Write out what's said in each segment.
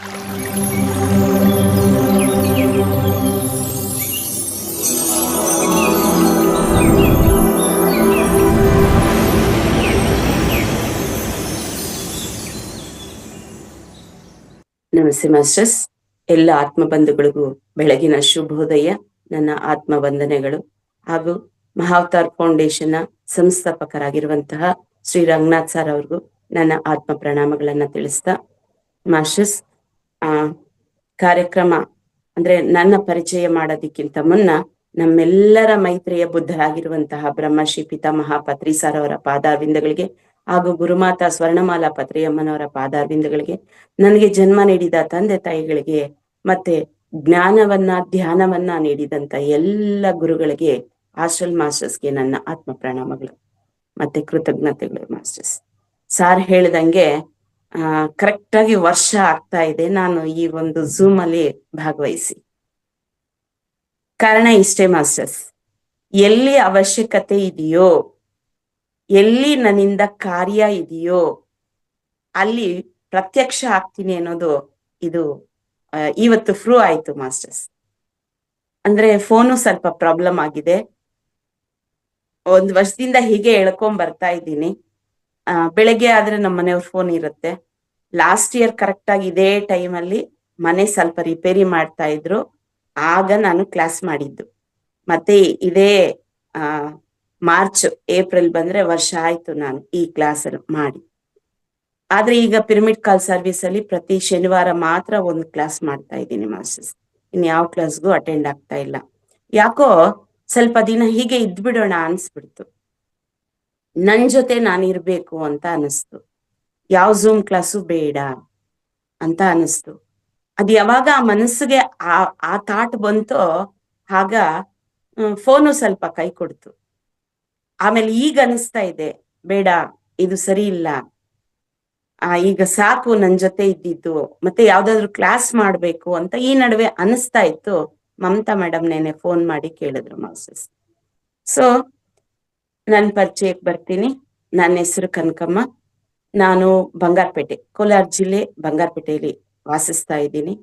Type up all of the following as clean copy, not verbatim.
ನಮಸ್ತೆ ಮಾಸ್ಟರ್ಸ್. ಎಲ್ಲ ಆತ್ಮಬಂಧುಗಳಿಗೂ ಬೆಳಗಿನ ಶುಭೋದಯ, ನನ್ನ ಆತ್ಮ ವಂದನೆಗಳು. ಹಾಗೂ ಮಹಾವತಾರ್ ಫೌಂಡೇಶನ್ ಸಂಸ್ಥಾಪಕರಾಗಿರುವಂತಹ ಶ್ರೀ ರಂಗನಾಥ್ ಸರ್ ಅವ್ರಿಗೂ ನನ್ನ ಆತ್ಮ ಪ್ರಣಾಮಗಳನ್ನ ತಿಳಿಸ್ತಾ, ಮಾಸ್ಟರ್ಸ್, ಕಾರ್ಯಕ್ರಮ ಅಂದ್ರೆ ನನ್ನ ಪರಿಚಯ ಮಾಡೋದಕ್ಕಿಂತ ಮುನ್ನ ನಮ್ಮೆಲ್ಲರ ಮೈತ್ರಿಯ ಬುದ್ಧರಾಗಿರುವಂತಹ ಬ್ರಹ್ಮಶ್ರೀ ಪಿತಾಮಹ ಪತ್ರಿ ಸರ್ ಅವರ ಪಾದಾರವಿಂದಗಳಿಗೆ ಹಾಗೂ ಗುರುಮಾತಾ ಸ್ವರ್ಣಮಾಲಾ ಪತ್ರಿಯಮ್ಮನವರ ಪಾದಾರವಿಂದಗಳಿಗೆ, ನನಗೆ ಜನ್ಮ ನೀಡಿದ ತಂದೆ ತಾಯಿಗಳಿಗೆ, ಮತ್ತೆ ಜ್ಞಾನವನ್ನ ಧ್ಯಾನವನ್ನ ನೀಡಿದಂತ ಎಲ್ಲ ಗುರುಗಳಿಗೆ, ಹಾಸ್ಟೆಲ್ ಮಾಸ್ಟರ್ಸ್ಗೆ ನನ್ನ ಆತ್ಮ ಪ್ರಣಾಮಗಳು ಮತ್ತೆ ಕೃತಜ್ಞತೆಗಳು. ಮಾಸ್ಟರ್ಸ್, ಸಾರ್ ಹೇಳ್ದಂಗೆ ಕರೆಕ್ಟ್ ಆಗಿ ವರ್ಷ ಆಗ್ತಾ ಇದೆ ನಾನು ಈ ಒಂದು ಝೂಮ್ ಅಲ್ಲಿ ಭಾಗವಹಿಸಿ. ಕಾರಣ ಇಷ್ಟೇ ಮಾಸ್ಟರ್ಸ್, ಎಲ್ಲಿ ಅವಶ್ಯಕತೆ ಇದೆಯೋ, ಎಲ್ಲಿ ನನ್ನಿಂದ ಕಾರ್ಯ ಇದೆಯೋ ಅಲ್ಲಿ ಪ್ರತ್ಯಕ್ಷ ಆಗ್ತೀನಿ ಅನ್ನೋದು ಇದು ಇವತ್ತು ಪ್ರೂವ್ ಆಯ್ತು ಮಾಸ್ಟರ್ಸ್. ಅಂದ್ರೆ ಫೋನು ಸ್ವಲ್ಪ ಪ್ರಾಬ್ಲಮ್ ಆಗಿದೆ, 1 ವರ್ಷದಿಂದ ಹೀಗೆ ಎಳ್ಕೊಂಡ್ ಬರ್ತಾ ಇದ್ದೀನಿ. ಬೆಳಗ್ಗೆ ಆದ್ರೆ ನಮ್ಮ ಮನೆಯವ್ರ ಫೋನ್ ಇರುತ್ತೆ. ಲಾಸ್ಟ್ ಇಯರ್ ಕರೆಕ್ಟ್ ಆಗಿ ಇದೇ ಟೈಮಲ್ಲಿ ಮನೆ ಸ್ವಲ್ಪ ರಿಪೇರಿ ಮಾಡ್ತಾ ಇದ್ರು, ಆಗ ನಾನು ಕ್ಲಾಸ್ ಮಾಡಿದ್ದು. ಮತ್ತೆ ಇದೇ ಮಾರ್ಚ್ ಏಪ್ರಿಲ್ ಬಂದ್ರೆ ವರ್ಷ ಆಯ್ತು ನಾನು ಈ ಕ್ಲಾಸ್ ಮಾಡಿ. ಆದ್ರೆ ಈಗ ಪಿರಮಿಡ್ ಕಾಲ್ ಸರ್ವಿಸ್ ಅಲ್ಲಿ ಪ್ರತಿ ಶನಿವಾರ ಮಾತ್ರ 1 ಕ್ಲಾಸ್ ಮಾಡ್ತಾ ಇದ್ದೀನಿ ಮಾಸ್ಟರ್ಸ್. ಇನ್ ಯಾವ ಕ್ಲಾಸ್ಗೂ ಅಟೆಂಡ್ ಆಗ್ತಾ ಇಲ್ಲ. ಯಾಕೋ ಸ್ವಲ್ಪ ದಿನ ಹೀಗೆ ಇದ್ಬಿಡೋಣ ಅನ್ಸ್ಬಿಡ್ತು, ನನ್ ಜೊತೆ ನಾನಿರ್ಬೇಕು ಅಂತ ಅನಿಸ್ತು. ಯಾವ ಝೂಮ್ ಕ್ಲಾಸು ಬೇಡ ಅಂತ ಅನಿಸ್ತು. ಅದ್ ಯಾವಾಗ ಆ ಮನಸ್ಸಿಗೆ ಆ ಥಾಟ್ ಬಂತೋ ಆಗ ಫೋನು ಸ್ವಲ್ಪ ಕೈ ಕೊಡ್ತು. ಆಮೇಲೆ ಈಗ ಅನಿಸ್ತಾ ಇದೆ, ಬೇಡ ಇದು ಸರಿ ಇಲ್ಲ, ಈಗ ಸಾಕು ನನ್ ಜೊತೆ ಇದ್ದಿದ್ದು, ಮತ್ತೆ ಯಾವ್ದಾದ್ರು ಕ್ಲಾಸ್ ಮಾಡ್ಬೇಕು ಅಂತ ಈ ನಡುವೆ ಅನಿಸ್ತಾ ಇತ್ತು. ಮಮತಾ ಮೇಡಮ್ ನೆನೆ ಫೋನ್ ಮಾಡಿ ಕೇಳಿದ್ರು ಮಾಸ್ಟರ್ಸ್. ಸೊ ನನ್ ಪರಿಚಯಕ್ಕೆ ಬರ್ತೀನಿ. ನನ್ನ ಹೆಸರು ಕನಕಮ್ಮ, ನಾನು ಬಂಗಾರಪೇಟೆ, ಕೋಲಾರ ಜಿಲ್ಲೆ ಬಂಗಾರಪೇಟೆಯಲ್ಲಿ ವಾಸಿಸ್ತಾ ಇದ್ದೀನಿ.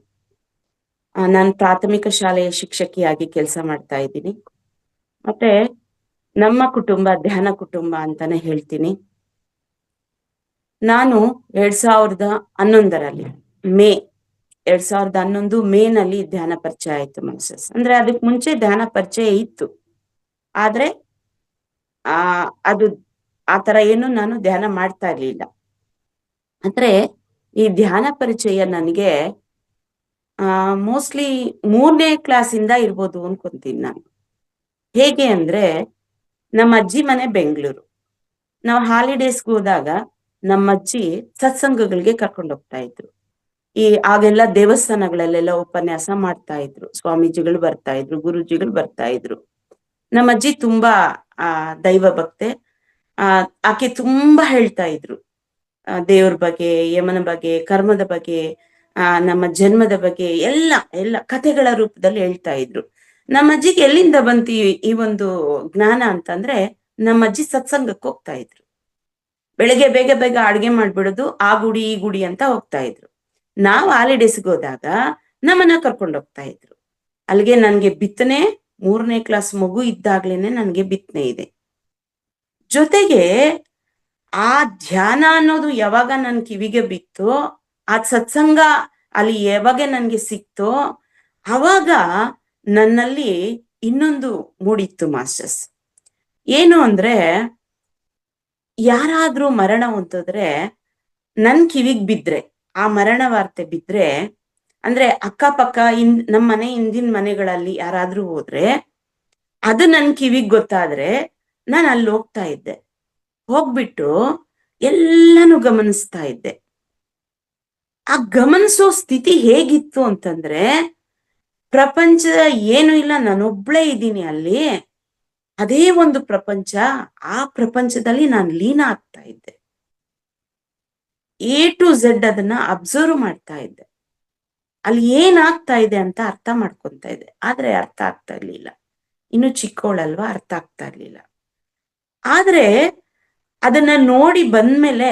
ನಾನು ಪ್ರಾಥಮಿಕ ಶಾಲೆಯ ಶಿಕ್ಷಕಿಯಾಗಿ ಕೆಲಸ ಮಾಡ್ತಾ ಇದ್ದೀನಿ. ಮತ್ತೆ ನಮ್ಮ ಕುಟುಂಬ ಧ್ಯಾನ ಕುಟುಂಬ ಅಂತಾನೆ ಹೇಳ್ತೀನಿ. ನಾನು 2011ರಲ್ಲಿ ಮೇ 2011 ಮೇನಲ್ಲಿ ಧ್ಯಾನ ಪರಿಚಯ ಆಯ್ತು ಮಾಸ್ಟರ್ಸ್. ಅಂದ್ರೆ ಅದಕ್ಕೆ ಮುಂಚೆ ಧ್ಯಾನ ಪರಿಚಯ ಇತ್ತು, ಆದ್ರೆ ಅದು ಆತರ ಏನು ನಾನು ಧ್ಯಾನ ಮಾಡ್ತಾ ಇರ್ಲಿಲ್ಲ. ಅಂದ್ರೆ ಈ ಧ್ಯಾನ ಪರಿಚಯ ನನಗೆ ಮೋಸ್ಟ್ಲಿ 3ನೇ ಕ್ಲಾಸಿಂದ ಇರ್ಬೋದು ಅನ್ಕೊಂತೀನಿ ನಾನು. ಹೇಗೆ ಅಂದ್ರೆ, ನಮ್ಮ ಅಜ್ಜಿ ಮನೆ ಬೆಂಗಳೂರು. ನಾವು ಹಾಲಿಡೇಸ್ಗೆ ಹೋದಾಗ ನಮ್ಮ ಅಜ್ಜಿ ಸತ್ಸಂಗಗಳಿಗೆ ಕರ್ಕೊಂಡು ಹೋಗ್ತಾ ಇದ್ರು. ಆಗೆಲ್ಲ ದೇವಸ್ಥಾನಗಳಲ್ಲೆಲ್ಲ ಉಪನ್ಯಾಸ ಮಾಡ್ತಾ ಇದ್ರು, ಸ್ವಾಮೀಜಿಗಳು ಬರ್ತಾ ಇದ್ರು, ಗುರುಜಿಗಳು ಬರ್ತಾ ಇದ್ರು. ನಮ್ಮ ಅಜ್ಜಿ ತುಂಬಾ ದೈವ ಭಕ್ತೆ. ಆಕೆ ತುಂಬಾ ಹೇಳ್ತಾ ಇದ್ರು, ದೇವ್ರ ಬಗ್ಗೆ, ಯಮನ ಬಗ್ಗೆ, ಕರ್ಮದ ಬಗ್ಗೆ, ನಮ್ಮ ಜನ್ಮದ ಬಗ್ಗೆ ಎಲ್ಲ ಎಲ್ಲ ಕಥೆಗಳ ರೂಪದಲ್ಲಿ ಹೇಳ್ತಾ ಇದ್ರು. ನಮ್ಮ ಅಜ್ಜಿಗೆ ಎಲ್ಲಿಂದ ಬಂತು ಈ ಒಂದು ಜ್ಞಾನ ಅಂತಂದ್ರೆ, ನಮ್ಮ ಅಜ್ಜಿ ಸತ್ಸಂಗಕ್ಕೆ ಹೋಗ್ತಾ ಇದ್ರು. ಬೆಳಿಗ್ಗೆ ಬೇಗ ಬೇಗ ಅಡ್ಗೆ ಮಾಡ್ಬಿಡೋದು, ಆ ಗುಡಿ ಈ ಗುಡಿ ಅಂತ ಹೋಗ್ತಾ ಇದ್ರು. ನಾವು ಹಾಲಿಡೇಸ್ಗೆ ಹೋದಾಗ ನಮ್ಮನ್ನ ಕರ್ಕೊಂಡು ಹೋಗ್ತಾ ಇದ್ರು. ಅಲ್ಲಿಗೆ ನನ್ಗೆ ಬಿತ್ತನೆ 3ನೇ ಕ್ಲಾಸ್ ಮಗು ಇದ್ದಾಗ್ಲೇನೆ ನನ್ಗೆ ಬಿತ್ತನೆ ಇದೆ. ಜೊತೆಗೆ ಆ ಧ್ಯಾನ ಅನ್ನೋದು ಯಾವಾಗ ನನ್ ಕಿವಿಗೆ ಬಿತ್ತೋ, ಆ ಸತ್ಸಂಗ ಅಲ್ಲಿ ಯಾವಾಗ ನನ್ಗೆ ಸಿಕ್ತೋ, ಅವಾಗ ನನ್ನಲ್ಲಿ ಇನ್ನೊಂದು ಮೂಡಿತ್ತು ಮಾಸ್ಟರ್ಸ್. ಏನು ಅಂದ್ರೆ, ಯಾರಾದ್ರೂ ಮರಣ ಹೊಂದಿದ್ರೆ ನನ್ ಕಿವಿಗ್ ಬಿದ್ರೆ, ಆ ಮರಣ ವಾರ್ತೆ ಬಿದ್ರೆ, ಅಂದ್ರೆ ಅಕ್ಕಪಕ್ಕ ನಮ್ಮ ಮನೆ ಹಿಂದಿನ ಮನೆಗಳಲ್ಲಿ ಯಾರಾದ್ರೂ ಹೋದ್ರೆ ಅದು ನನ್ ಕಿವಿಗ್ ಗೊತ್ತಾದ್ರೆ ನಾನು ಅಲ್ಲಿ ಹೋಗ್ತಾ ಇದ್ದೆ. ಹೋಗ್ಬಿಟ್ಟು ಎಲ್ಲಾನು ಗಮನಿಸ್ತಾ ಇದ್ದೆ. ಆ ಗಮನಿಸೋ ಸ್ಥಿತಿ ಹೇಗಿತ್ತು ಅಂತಂದ್ರೆ, ಪ್ರಪಂಚ ಏನು ಇಲ್ಲ, ನಾನೊಬ್ಳೇ ಇದ್ದೀನಿ ಅಲ್ಲಿ, ಅದೇ ಒಂದು ಪ್ರಪಂಚ, ಆ ಪ್ರಪಂಚದಲ್ಲಿ ನಾನು ಲೀನ ಆಗ್ತಾ ಇದ್ದೆ. A to Z ಅದನ್ನ ಅಬ್ಸರ್ವ್ ಮಾಡ್ತಾ ಇದ್ದೆ. ಅಲ್ಲಿ ಏನಾಗ್ತಾ ಇದೆ ಅಂತ ಅರ್ಥ ಮಾಡ್ಕೊಂತ ಇದ್ದೆ, ಆದ್ರೆ ಅರ್ಥ ಆಗ್ತಾ ಇರ್ಲಿಲ್ಲ. ಇನ್ನು ಚಿಕ್ಕವಳಲ್ವಾ, ಅರ್ಥ ಆಗ್ತಾ ಇರ್ಲಿಲ್ಲ. ಆದ್ರೆ ಅದನ್ನ ನೋಡಿ ಬಂದ್ಮೇಲೆ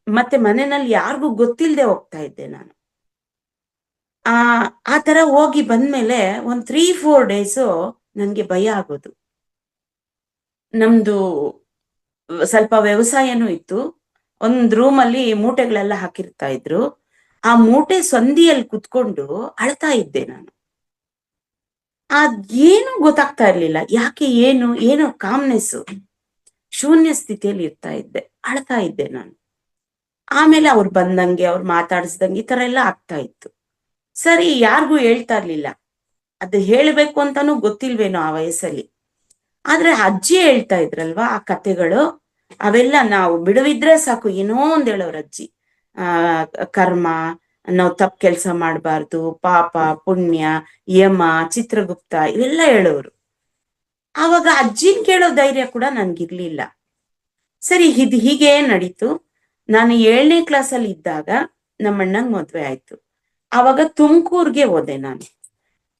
ಮತ್ತೆ ಮನೆಯಲ್ಲಿ ಯಾರಿಗೂ ಗೊತ್ತಿಲ್ಲದೆ ಹೋಗ್ತಾ ಇದ್ದೆ ನಾನು. ಆ ಆ ತರ ಹೋಗಿ ಬಂದ್ಮೇಲೆ ಒಂದ್ 3-4 ಡೇಸು ನನ್ಗೆ ಭಯ ಆಗೋದು. ನಮ್ದು ಸ್ವಲ್ಪ ವ್ಯವಸಾಯನೂ ಇತ್ತು. ಒಂದ್ ರೂಮ್ ಅಲ್ಲಿ ಮೂಟೆಗಳೆಲ್ಲ ಹಾಕಿರ್ತಾ ಇದ್ರು. ಆ ಮೂಟೆ ಸಂದಿಯಲ್ಲಿ ಕುತ್ಕೊಂಡು ಅಳ್ತಾ ಇದ್ದೆ ನಾನು. ಅದೇನು ಗೊತ್ತಾಗ್ತಾ ಇರ್ಲಿಲ್ಲ. ಯಾಕೆ ಏನು ಕಾಮ್ನೆಸ್, ಶೂನ್ಯ ಸ್ಥಿತಿಯಲ್ಲಿ ಇರ್ತಾ ಇದ್ದೆ, ಅಳ್ತಾ ಇದ್ದೆ ನಾನು. ಆಮೇಲೆ ಅವ್ರು ಬಂದಂಗೆ, ಅವ್ರು ಮಾತಾಡಿಸ್ದಂಗೆ ಈ ತರ ಎಲ್ಲ ಆಗ್ತಾ ಇತ್ತು. ಸರಿ, ಯಾರಿಗೂ ಹೇಳ್ತಾ ಇರ್ಲಿಲ್ಲ. ಅದು ಹೇಳ್ಬೇಕು ಅಂತಾನೂ ಗೊತ್ತಿಲ್ವೇನೋ ಆ ವಯಸ್ಸಲ್ಲಿ. ಆದ್ರೆ ಅಜ್ಜಿ ಹೇಳ್ತಾ ಇದ್ರಲ್ವಾ ಆ ಕಥೆಗಳು, ಅವೆಲ್ಲ ನಾವು ಬಿಡುವಿದ್ರೆ ಸಾಕು ಏನೋ ಒಂದ್ ಹೇಳೋರ್ ಅಜ್ಜಿ. ಆ ಕರ್ಮ, ನಾವು ತಪ್ಪು ಕೆಲಸ ಮಾಡಬಾರ್ದು, ಪಾಪ ಪುಣ್ಯ, ಯಮ, ಚಿತ್ರಗುಪ್ತ ಇವೆಲ್ಲ ಹೇಳೋರು. ಆವಾಗ ಅಜ್ಜಿನ್ ಕೇಳೋ ಧೈರ್ಯ ಕೂಡ ನನ್ಗಿರ್ಲಿಲ್ಲ. ಸರಿ, ಹೀಗೆ ನಡೀತು. ನಾನು 7ನೇ ಕ್ಲಾಸಲ್ಲಿ ಇದ್ದಾಗ ನಮ್ಮಣ್ಣಂಗ್ ಮದ್ವೆ ಆಯ್ತು. ಆವಾಗ ತುಮಕೂರ್ಗೆ ಹೋದೆ ನಾನು.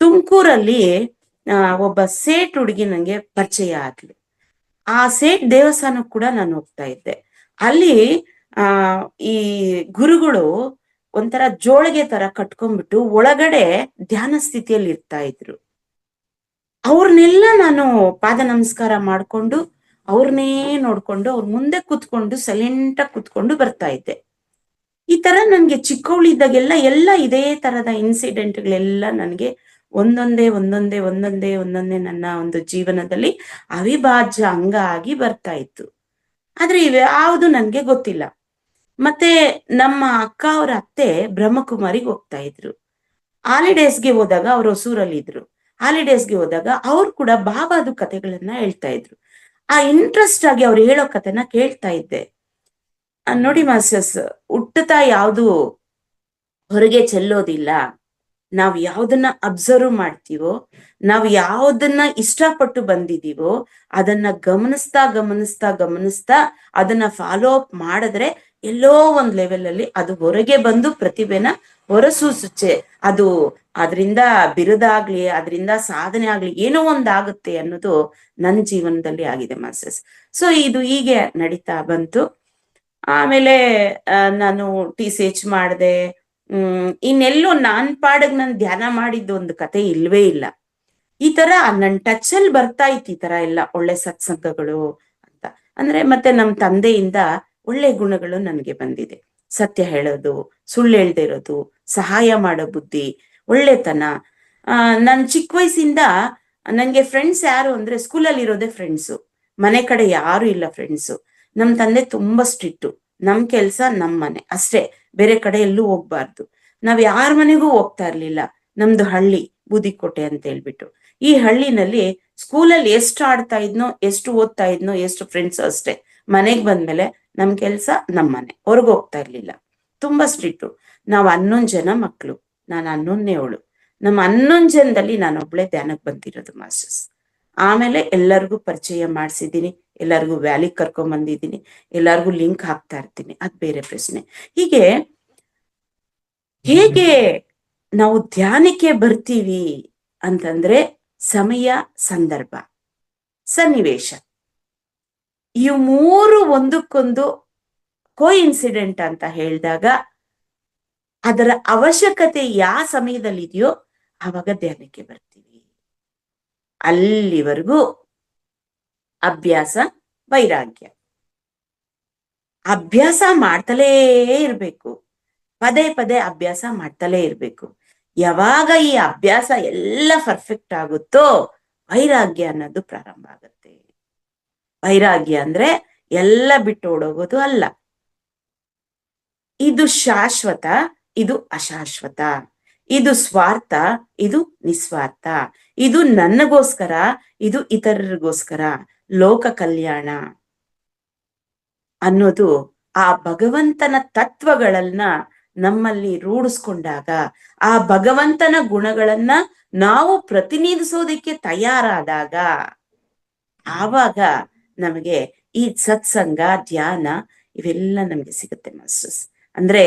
ತುಮಕೂರಲ್ಲಿ ಒಬ್ಬ ಸೇಟ್ ಹುಡುಗಿ ನಂಗೆ ಪರಿಚಯ ಆದ್ಲು. ಆ ಸೇಟ್ ದೇವಸ್ಥಾನಕ್ಕೆ ಕೂಡ ನಾನು ಹೋಗ್ತಾ ಇದ್ದೆ. ಅಲ್ಲಿ ಆ ಈ ಗುರುಗಳು ಒಂಥರ ಜೋಳಿಗೆ ತರ ಕಟ್ಕೊಂಡ್ಬಿಟ್ಟು ಒಳಗಡೆ ಧ್ಯಾನ ಸ್ಥಿತಿಯಲ್ಲಿ ಇರ್ತಾ ಇದ್ರು. ಅವ್ರನ್ನೆಲ್ಲ ನಾನು ಪಾದ ನಮಸ್ಕಾರ ಮಾಡ್ಕೊಂಡು, ಅವ್ರನ್ನೇ ನೋಡ್ಕೊಂಡು, ಅವ್ರ ಮುಂದೆ ಕುತ್ಕೊಂಡು ಸೈಲೆಂಟ್ ಆಗಿ ಕುತ್ಕೊಂಡು ಬರ್ತಾ ಇದ್ದೆ. ಈ ತರ ನನ್ಗೆ ಚಿಕ್ಕವಳಿದ್ದಾಗೆಲ್ಲ ಎಲ್ಲ ಇದೇ ತರದ ಇನ್ಸಿಡೆಂಟ್ಗಳೆಲ್ಲ ನನಗೆ ಒಂದೊಂದೇ ನನ್ನ ಒಂದು ಜೀವನದಲ್ಲಿ ಅವಿಭಾಜ್ಯ ಅಂಗ ಆಗಿ ಬರ್ತಾ ಇತ್ತು. ಆದ್ರೆ ಇವ್ಯಾವುದು ನನ್ಗೆ ಗೊತ್ತಿಲ್ಲ. ಮತ್ತೆ ನಮ್ಮ ಅಕ್ಕ ಅವ್ರ ಅತ್ತೆ ಬ್ರಹ್ಮಕುಮಾರಿಗೆ ಹೋಗ್ತಾ ಇದ್ರು. ಹಾಲಿಡೇಸ್ಗೆ ಹೋದಾಗ ಅವ್ರು ಹೊಸೂರಲ್ಲಿ ಇದ್ರು. ಹಾಲಿಡೇಸ್ಗೆ ಹೋದಾಗ ಅವ್ರು ಕೂಡ ಬಾಬಾದು ಕಥೆಗಳನ್ನ ಹೇಳ್ತಾ ಇದ್ರು. ಆ ಇಂಟ್ರೆಸ್ಟ್ ಆಗಿ ಅವ್ರು ಹೇಳೋ ಕಥೆನ ಕೇಳ್ತಾ ಇದ್ದೆ. ನೋಡಿ ಮಾಸ್ಟರ್ಸ್, ಹುಟ್ಟುತ್ತಾ ಯಾವುದು ಹೊರಗೆ ಚೆಲ್ಲೋದಿಲ್ಲ. ನಾವ್ ಯಾವ್ದನ್ನ ಅಬ್ಸರ್ವ್ ಮಾಡ್ತೀವೋ, ನಾವ್ ಯಾವ್ದನ್ನ ಇಷ್ಟಪಟ್ಟು ಬಂದಿದೀವೋ ಅದನ್ನ ಗಮನಿಸ್ತಾ ಅದನ್ನ ಫಾಲೋ ಅಪ್ ಮಾಡಿದ್ರೆ ಎಲ್ಲೋ ಒಂದ್ ಲೆವೆಲ್ ಅಲ್ಲಿ ಅದು ಹೊರಗೆ ಬಂದು ಪ್ರತಿಭೆನ ಹೊರಸೂಸುತ್ತೆ. ಅದು ಅದರಿಂದ ಬಿರುದಾಗ್ಲಿ, ಅದರಿಂದ ಸಾಧನೆ ಆಗ್ಲಿ, ಏನೋ ಒಂದಾಗುತ್ತೆ ಅನ್ನೋದು ನನ್ನ ಜೀವನದಲ್ಲಿ ಆಗಿದೆ ಮಾಸ್ಟರ್ಸ್. ಸೊ ಇದು ಹೀಗೆ ನಡೀತಾ ಬಂತು. ಆಮೇಲೆ ನಾನು TCH ಮಾಡಿದೆ. ಇನ್ನೆಲ್ಲೋ ನಾನ್ ಪಾಡಗ್ ನಾನು ಧ್ಯಾನ ಮಾಡಿದ್ದು ಒಂದು ಕತೆ ಇಲ್ವೇ ಇಲ್ಲ. ಈ ತರ ನನ್ ಟಚ್ ಅಲ್ಲಿ ಬರ್ತಾ ಇತ್ತು ಈ ತರ ಎಲ್ಲ ಒಳ್ಳೆ ಸತ್ಸಂಗಗಳು ಅಂತ. ಅಂದ್ರೆ ಮತ್ತೆ ನಮ್ ತಂದೆಯಿಂದ ಒಳ್ಳೆ ಗುಣಗಳು ನನಗೆ ಬಂದಿದೆ. ಸತ್ಯ ಹೇಳೋದು, ಸುಳ್ಳು ಹೇಳ್ದೆ ಇರೋದು, ಸಹಾಯ ಮಾಡೋ ಬುದ್ಧಿ, ಒಳ್ಳೆತನ. ನನ್ ಚಿಕ್ಕ ವಯಸ್ಸಿಂದ ನಂಗೆ ಫ್ರೆಂಡ್ಸ್ ಯಾರು ಅಂದ್ರೆ ಸ್ಕೂಲಲ್ಲಿ ಇರೋದೇ ಫ್ರೆಂಡ್ಸು, ಮನೆ ಕಡೆ ಯಾರು ಇಲ್ಲ ಫ್ರೆಂಡ್ಸು. ನಮ್ ತಂದೆ ತುಂಬಾ ಸ್ಟ್ರಿಕ್ಟು. ನಮ್ ಕೆಲ್ಸ ನಮ್ ಮನೆ ಅಷ್ಟೇ, ಬೇರೆ ಕಡೆ ಎಲ್ಲೂ ಹೋಗ್ಬಾರ್ದು. ನಾವ್ ಯಾರ ಮನೆಗೂ ಹೋಗ್ತಾ ಇರ್ಲಿಲ್ಲ. ನಮ್ದು ಹಳ್ಳಿ ಬೂದಿಕೋಟೆ ಅಂತ ಹೇಳ್ಬಿಟ್ಟು. ಈ ಹಳ್ಳಿನಲ್ಲಿ ಸ್ಕೂಲಲ್ಲಿ ಎಷ್ಟು ಆಡ್ತಾ ಇದ್ನೋ, ಎಷ್ಟು ಓದ್ತಾ ಇದ್ನೋ, ಎಷ್ಟು ಫ್ರೆಂಡ್ಸ್ ಅಷ್ಟೇ. ಮನೆಗ್ ಬಂದ್ಮೇಲೆ ನಮ್ ಕೆಲ್ಸ ನಮ್ ಮನೆ, ಹೊರಗ್ ಹೋಗ್ತಾ ಇರ್ಲಿಲ್ಲ. ತುಂಬಾ ಸ್ಟ್ರಿಕ್ಟು. ನಾವ್ 11 ಜನ ಮಕ್ಳು, ನಾನು 11ನೇವಳು. ನಮ್ಮ 11 ಜನದಲ್ಲಿ ನಾನೊಬ್ಳೆ ಧ್ಯಾನಕ್ಕೆ ಬಂದಿರೋದು ಮಾಸ್ಟರ್ಸ್. ಆಮೇಲೆ ಎಲ್ಲರಿಗೂ ಪರಿಚಯ ಮಾಡಿಸಿದ್ದೀನಿ, ಎಲ್ಲರಿಗೂ ವ್ಯಾಲಿಗೆ ಕರ್ಕೊಂಡ್ ಬಂದಿದ್ದೀನಿ, ಎಲ್ಲರಿಗೂ ಲಿಂಕ್ ಹಾಕ್ತಾ ಇರ್ತೀನಿ, ಅದ್ ಬೇರೆ ಪ್ರಶ್ನೆ. ಹೀಗೆ ಹೇಗೆ ನಾವು ಧ್ಯಾನಕ್ಕೆ ಬರ್ತೀವಿ ಅಂತಂದ್ರೆ ಸಮಯ, ಸಂದರ್ಭ, ಸನ್ನಿವೇಶ, ಈ 3 ಒಂದಕ್ಕೊಂದು ಕೋಇನ್ಸಿಡೆಂಟ್ ಅಂತ ಹೇಳಿದಾಗ ಅದರ ಅವಶ್ಯಕತೆ ಯಾವ ಸಮಯದಲ್ಲಿ ಇದೆಯೋ ಆವಾಗ ಧ್ಯಾನಕ್ಕೆ ಬರ್ತೀವಿ. ಅಲ್ಲಿವರೆಗೂ ಅಭ್ಯಾಸ, ವೈರಾಗ್ಯ. ಅಭ್ಯಾಸ ಮಾಡ್ತಲೇ ಇರ್ಬೇಕು, ಪದೇ ಪದೇ ಅಭ್ಯಾಸ ಮಾಡ್ತಲೇ ಇರ್ಬೇಕು. ಯಾವಾಗ ಈ ಅಭ್ಯಾಸ ಎಲ್ಲ ಪರ್ಫೆಕ್ಟ್ ಆಗುತ್ತೋ ವೈರಾಗ್ಯ ಅನ್ನೋದು ಪ್ರಾರಂಭ ಆಗುತ್ತೆ. ವೈರಾಗ್ಯ ಅಂದ್ರೆ ಎಲ್ಲ ಬಿಟ್ಟು ಓಡೋಗೋದು ಅಲ್ಲ. ಇದು ಶಾಶ್ವತ, ಇದು ಅಶಾಶ್ವತ, ಇದು ಸ್ವಾರ್ಥ, ಇದು ನಿಸ್ವಾರ್ಥ, ಇದು ನನಗೋಸ್ಕರ, ಇದು ಇತರರಿಗೋಸ್ಕರ, ಲೋಕ ಕಲ್ಯಾಣ ಅನ್ನೋದು ಆ ಭಗವಂತನ ತತ್ವಗಳನ್ನ ನಮ್ಮಲ್ಲಿ ರೂಢಿಸ್ಕೊಂಡಾಗ, ಆ ಭಗವಂತನ ಗುಣಗಳನ್ನ ನಾವು ಪ್ರತಿನಿಧಿಸೋದಕ್ಕೆ ತಯಾರಾದಾಗ ಆವಾಗ ನಮಗೆ ಈ ಸತ್ಸಂಗ, ಧ್ಯಾನ ಇವೆಲ್ಲ ನಮ್ಗೆ ಸಿಗುತ್ತೆ ಮಾಸ್ಟರ್ಸ್. ಅಂದ್ರೆ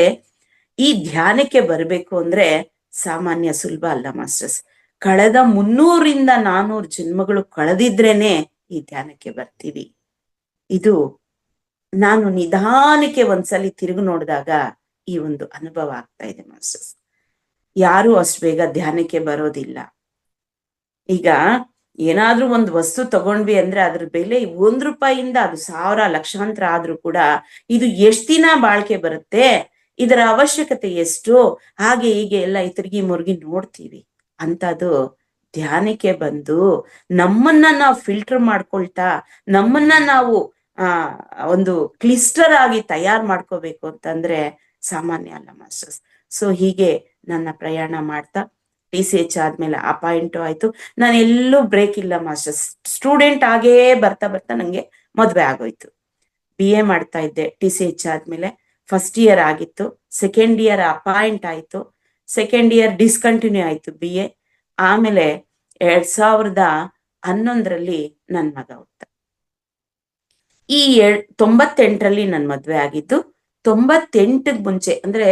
ಈ ಧ್ಯಾನಕ್ಕೆ ಬರಬೇಕು ಅಂದ್ರೆ ಸಾಮಾನ್ಯ ಸುಲಭ ಅಲ್ಲ ಮಾಸ್ಟರ್ಸ್. ಕಳೆದ 300-400 ಜನ್ಮಗಳು ಕಳೆದಿದ್ರೇನೆ ಈ ಧ್ಯಾನಕ್ಕೆ ಬರ್ತೀವಿ. ಇದು ನಾನು ನಿಧಾನಕ್ಕೆ ಒಂದ್ಸಲಿ ತಿರುಗಿ ನೋಡಿದಾಗ ಈ ಒಂದು ಅನುಭವ ಆಗ್ತಾ ಇದೆ ಮಾಸ್ಟರ್ಸ್. ಯಾರು ಅಷ್ಟು ಬೇಗ ಧ್ಯಾನಕ್ಕೆ ಬರೋದಿಲ್ಲ. ಈಗ ಏನಾದ್ರೂ ಒಂದು ವಸ್ತು ತಗೊಂಡ್ವಿ ಅಂದ್ರೆ ಅದ್ರ ಬೆಲೆ ₹1 ಅದು 1000 ಲಕ್ಷಾಂತರ ಆದ್ರೂ ಕೂಡ ಇದು ಎಷ್ಟ್ ದಿನ ಬಾಳ್ಕೆ ಬರುತ್ತೆ, ಇದರ ಅವಶ್ಯಕತೆ ಎಷ್ಟು, ಹಾಗೆ ಹೀಗೆ ಎಲ್ಲ ತಿರುಗಿ ಮುರುಗಿ ನೋಡ್ತೀವಿ. ಅಂತದು ಧ್ಯಾನಕ್ಕೆ ಬಂದು ನಮ್ಮನ್ನ ನಾವು ಫಿಲ್ಟರ್ ಮಾಡ್ಕೊಳ್ತಾ ನಮ್ಮನ್ನ ನಾವು ಒಂದು ಕ್ಲಿಸ್ಟರ್ ಆಗಿ ತಯಾರು ಮಾಡ್ಕೋಬೇಕು ಅಂತಂದ್ರೆ ಸಾಮಾನ್ಯ ಅಲ್ಲ ಮಾಸ್ಟರ್ಸ್. ಸೊ ಹೀಗೆ ನನ್ನ ಪ್ರಯಾಣ ಮಾಡ್ತಾ TCH ಆದ್ಮೇಲೆ ಅಪಾಯಿಂಟ್ ಆಯ್ತು. ನಾನು ಎಲ್ಲೂ ಬ್ರೇಕ್ ಇಲ್ಲ ಮಾಸ್ಟರ್ಸ್. ಸ್ಟೂಡೆಂಟ್ ಆಗೇ ಬರ್ತಾ ಬರ್ತಾ ನಂಗೆ ಮದ್ವೆ ಆಗೋಯ್ತು. BA ಮಾಡ್ತಾ ಇದ್ದೆ TCH ಆದ್ಮೇಲೆ. ಫಸ್ಟ್ ಇಯರ್ ಆಗಿತ್ತು, ಸೆಕೆಂಡ್ ಇಯರ್ ಅಪಾಯಿಂಟ್ ಆಯ್ತು, ಸೆಕೆಂಡ್ ಇಯರ್ ಡಿಸ್ಕಂಟಿನ್ಯೂ ಆಯ್ತು BA. ಆಮೇಲೆ 2011ರಲ್ಲಿ ನನ್ ಮಗ ಹುಟ್ಟ. ಈ 98ರಲ್ಲಿ ನನ್ ಮದ್ವೆ ಆಗಿದ್ದು. 98ಗೆ ಮುಂಚೆ ಅಂದ್ರೆ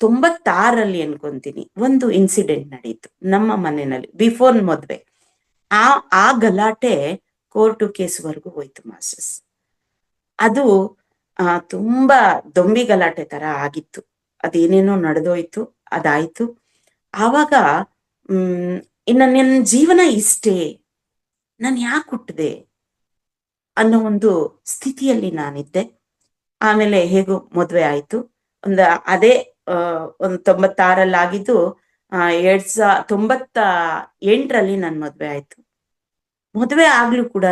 96ರಲ್ಲಿ ಅನ್ಕೊಂತೀನಿ ಒಂದು ಇನ್ಸಿಡೆಂಟ್ ನಡೀತು ನಮ್ಮ ಮನೆಯಲ್ಲಿ ಬಿಫೋರ್ ಮದ್ವೆ. ಆ ಗಲಾಟೆ ಕೋರ್ಟು ಕೇಸ್ವರೆಗೂ ಹೋಯ್ತು ಮಾಸ್ಟರ್ಸ್. ಅದು ತುಂಬಾ ದೊಂಬಿ ಗಲಾಟೆ ತರ ಆಗಿತ್ತು. ಅದೇನೇನೋ ನಡೆದೋಯ್ತು, ಅದಾಯ್ತು. ಆವಾಗ ಇನ್ನ ನನ್ನ ಜೀವನ ಇಷ್ಟೇ, ನಾನು ಯಾಕೆ ಹುಟ್ಟಿದೆ ಅನ್ನೋ ಒಂದು ಸ್ಥಿತಿಯಲ್ಲಿ ನಾನಿದ್ದೆ. ಆಮೇಲೆ ಹೇಗೂ ಮದ್ವೆ ಆಯ್ತು. ಅದೇ ಒಂದು 96ರಲ್ಲಿ ಆಗಿದ್ದು. 98ರಲ್ಲಿ ನನ್ ಮದ್ವೆ ಆಯ್ತು. ಮದ್ವೆ ಆಗ್ಲೂ ಕೂಡ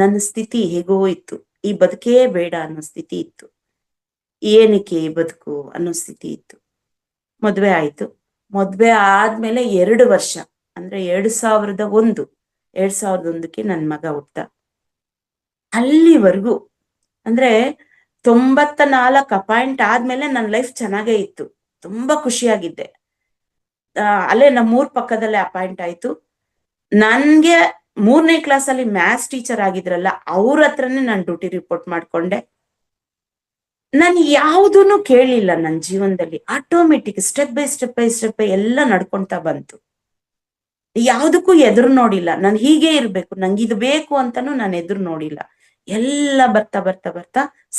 ನನ್ನ ಸ್ಥಿತಿ ಹೇಗೋ ಇತ್ತು. ಈ ಬದುಕೇ ಬೇಡ ಅನ್ನೋ ಸ್ಥಿತಿ ಇತ್ತು. ಏನಕ್ಕೆ ಈ ಬದುಕು ಅನ್ನೋ ಸ್ಥಿತಿ ಇತ್ತು. ಮದ್ವೆ ಆಯ್ತು. ಮದ್ವೆ ಆದ್ಮೇಲೆ 2 ವರ್ಷ ಅಂದ್ರೆ 2001ಕ್ಕೆ ನನ್ ಮಗ ಹುಟ್ಟ. ಅಲ್ಲಿವರೆಗೂ ಅಂದ್ರೆ 94 ಅಪಾಯಿಂಟ್ ಆದ್ಮೇಲೆ ನನ್ನ ಲೈಫ್ ಚೆನ್ನಾಗೇ ಇತ್ತು, ತುಂಬಾ ಖುಷಿಯಾಗಿದ್ದೆ. ಅಲ್ಲೇ ನಮ್ಮೂರ್ ಪಕ್ಕದಲ್ಲೇ ಅಪಾಯಿಂಟ್ ಆಯ್ತು. ನನ್ಗೆ 3ನೇ ಕ್ಲಾಸಲ್ಲಿ ಮ್ಯಾಥ್ಸ್ ಟೀಚರ್ ಆಗಿದ್ರಲ್ಲ, ಅವ್ರ ಹತ್ರನೇ ನಾನು ಡ್ಯೂಟಿ ರಿಪೋರ್ಟ್ ಮಾಡ್ಕೊಂಡೆ. ನಾನು ಯಾವುದನ್ನು ಕೇಳಿಲ್ಲ ನನ್ನ ಜೀವನದಲ್ಲಿ. ಆಟೋಮೆಟಿಕ್ ಸ್ಟೆಪ್ ಬೈ ಸ್ಟೆಪ್ ಎಲ್ಲ ನಡ್ಕೊಂತಾ ಬಂತು. ಯಾವುದಕ್ಕೂ ಎದುರು ನೋಡಿಲ್ಲ. ನಾನು ಹೀಗೆ ಇರ್ಬೇಕು, ನಂಗೆ ಇದು ಬೇಕು ಅಂತಾನು ನಾನು ಎದುರು ನೋಡಿಲ್ಲ. ಎಲ್ಲ ಬರ್ತಾ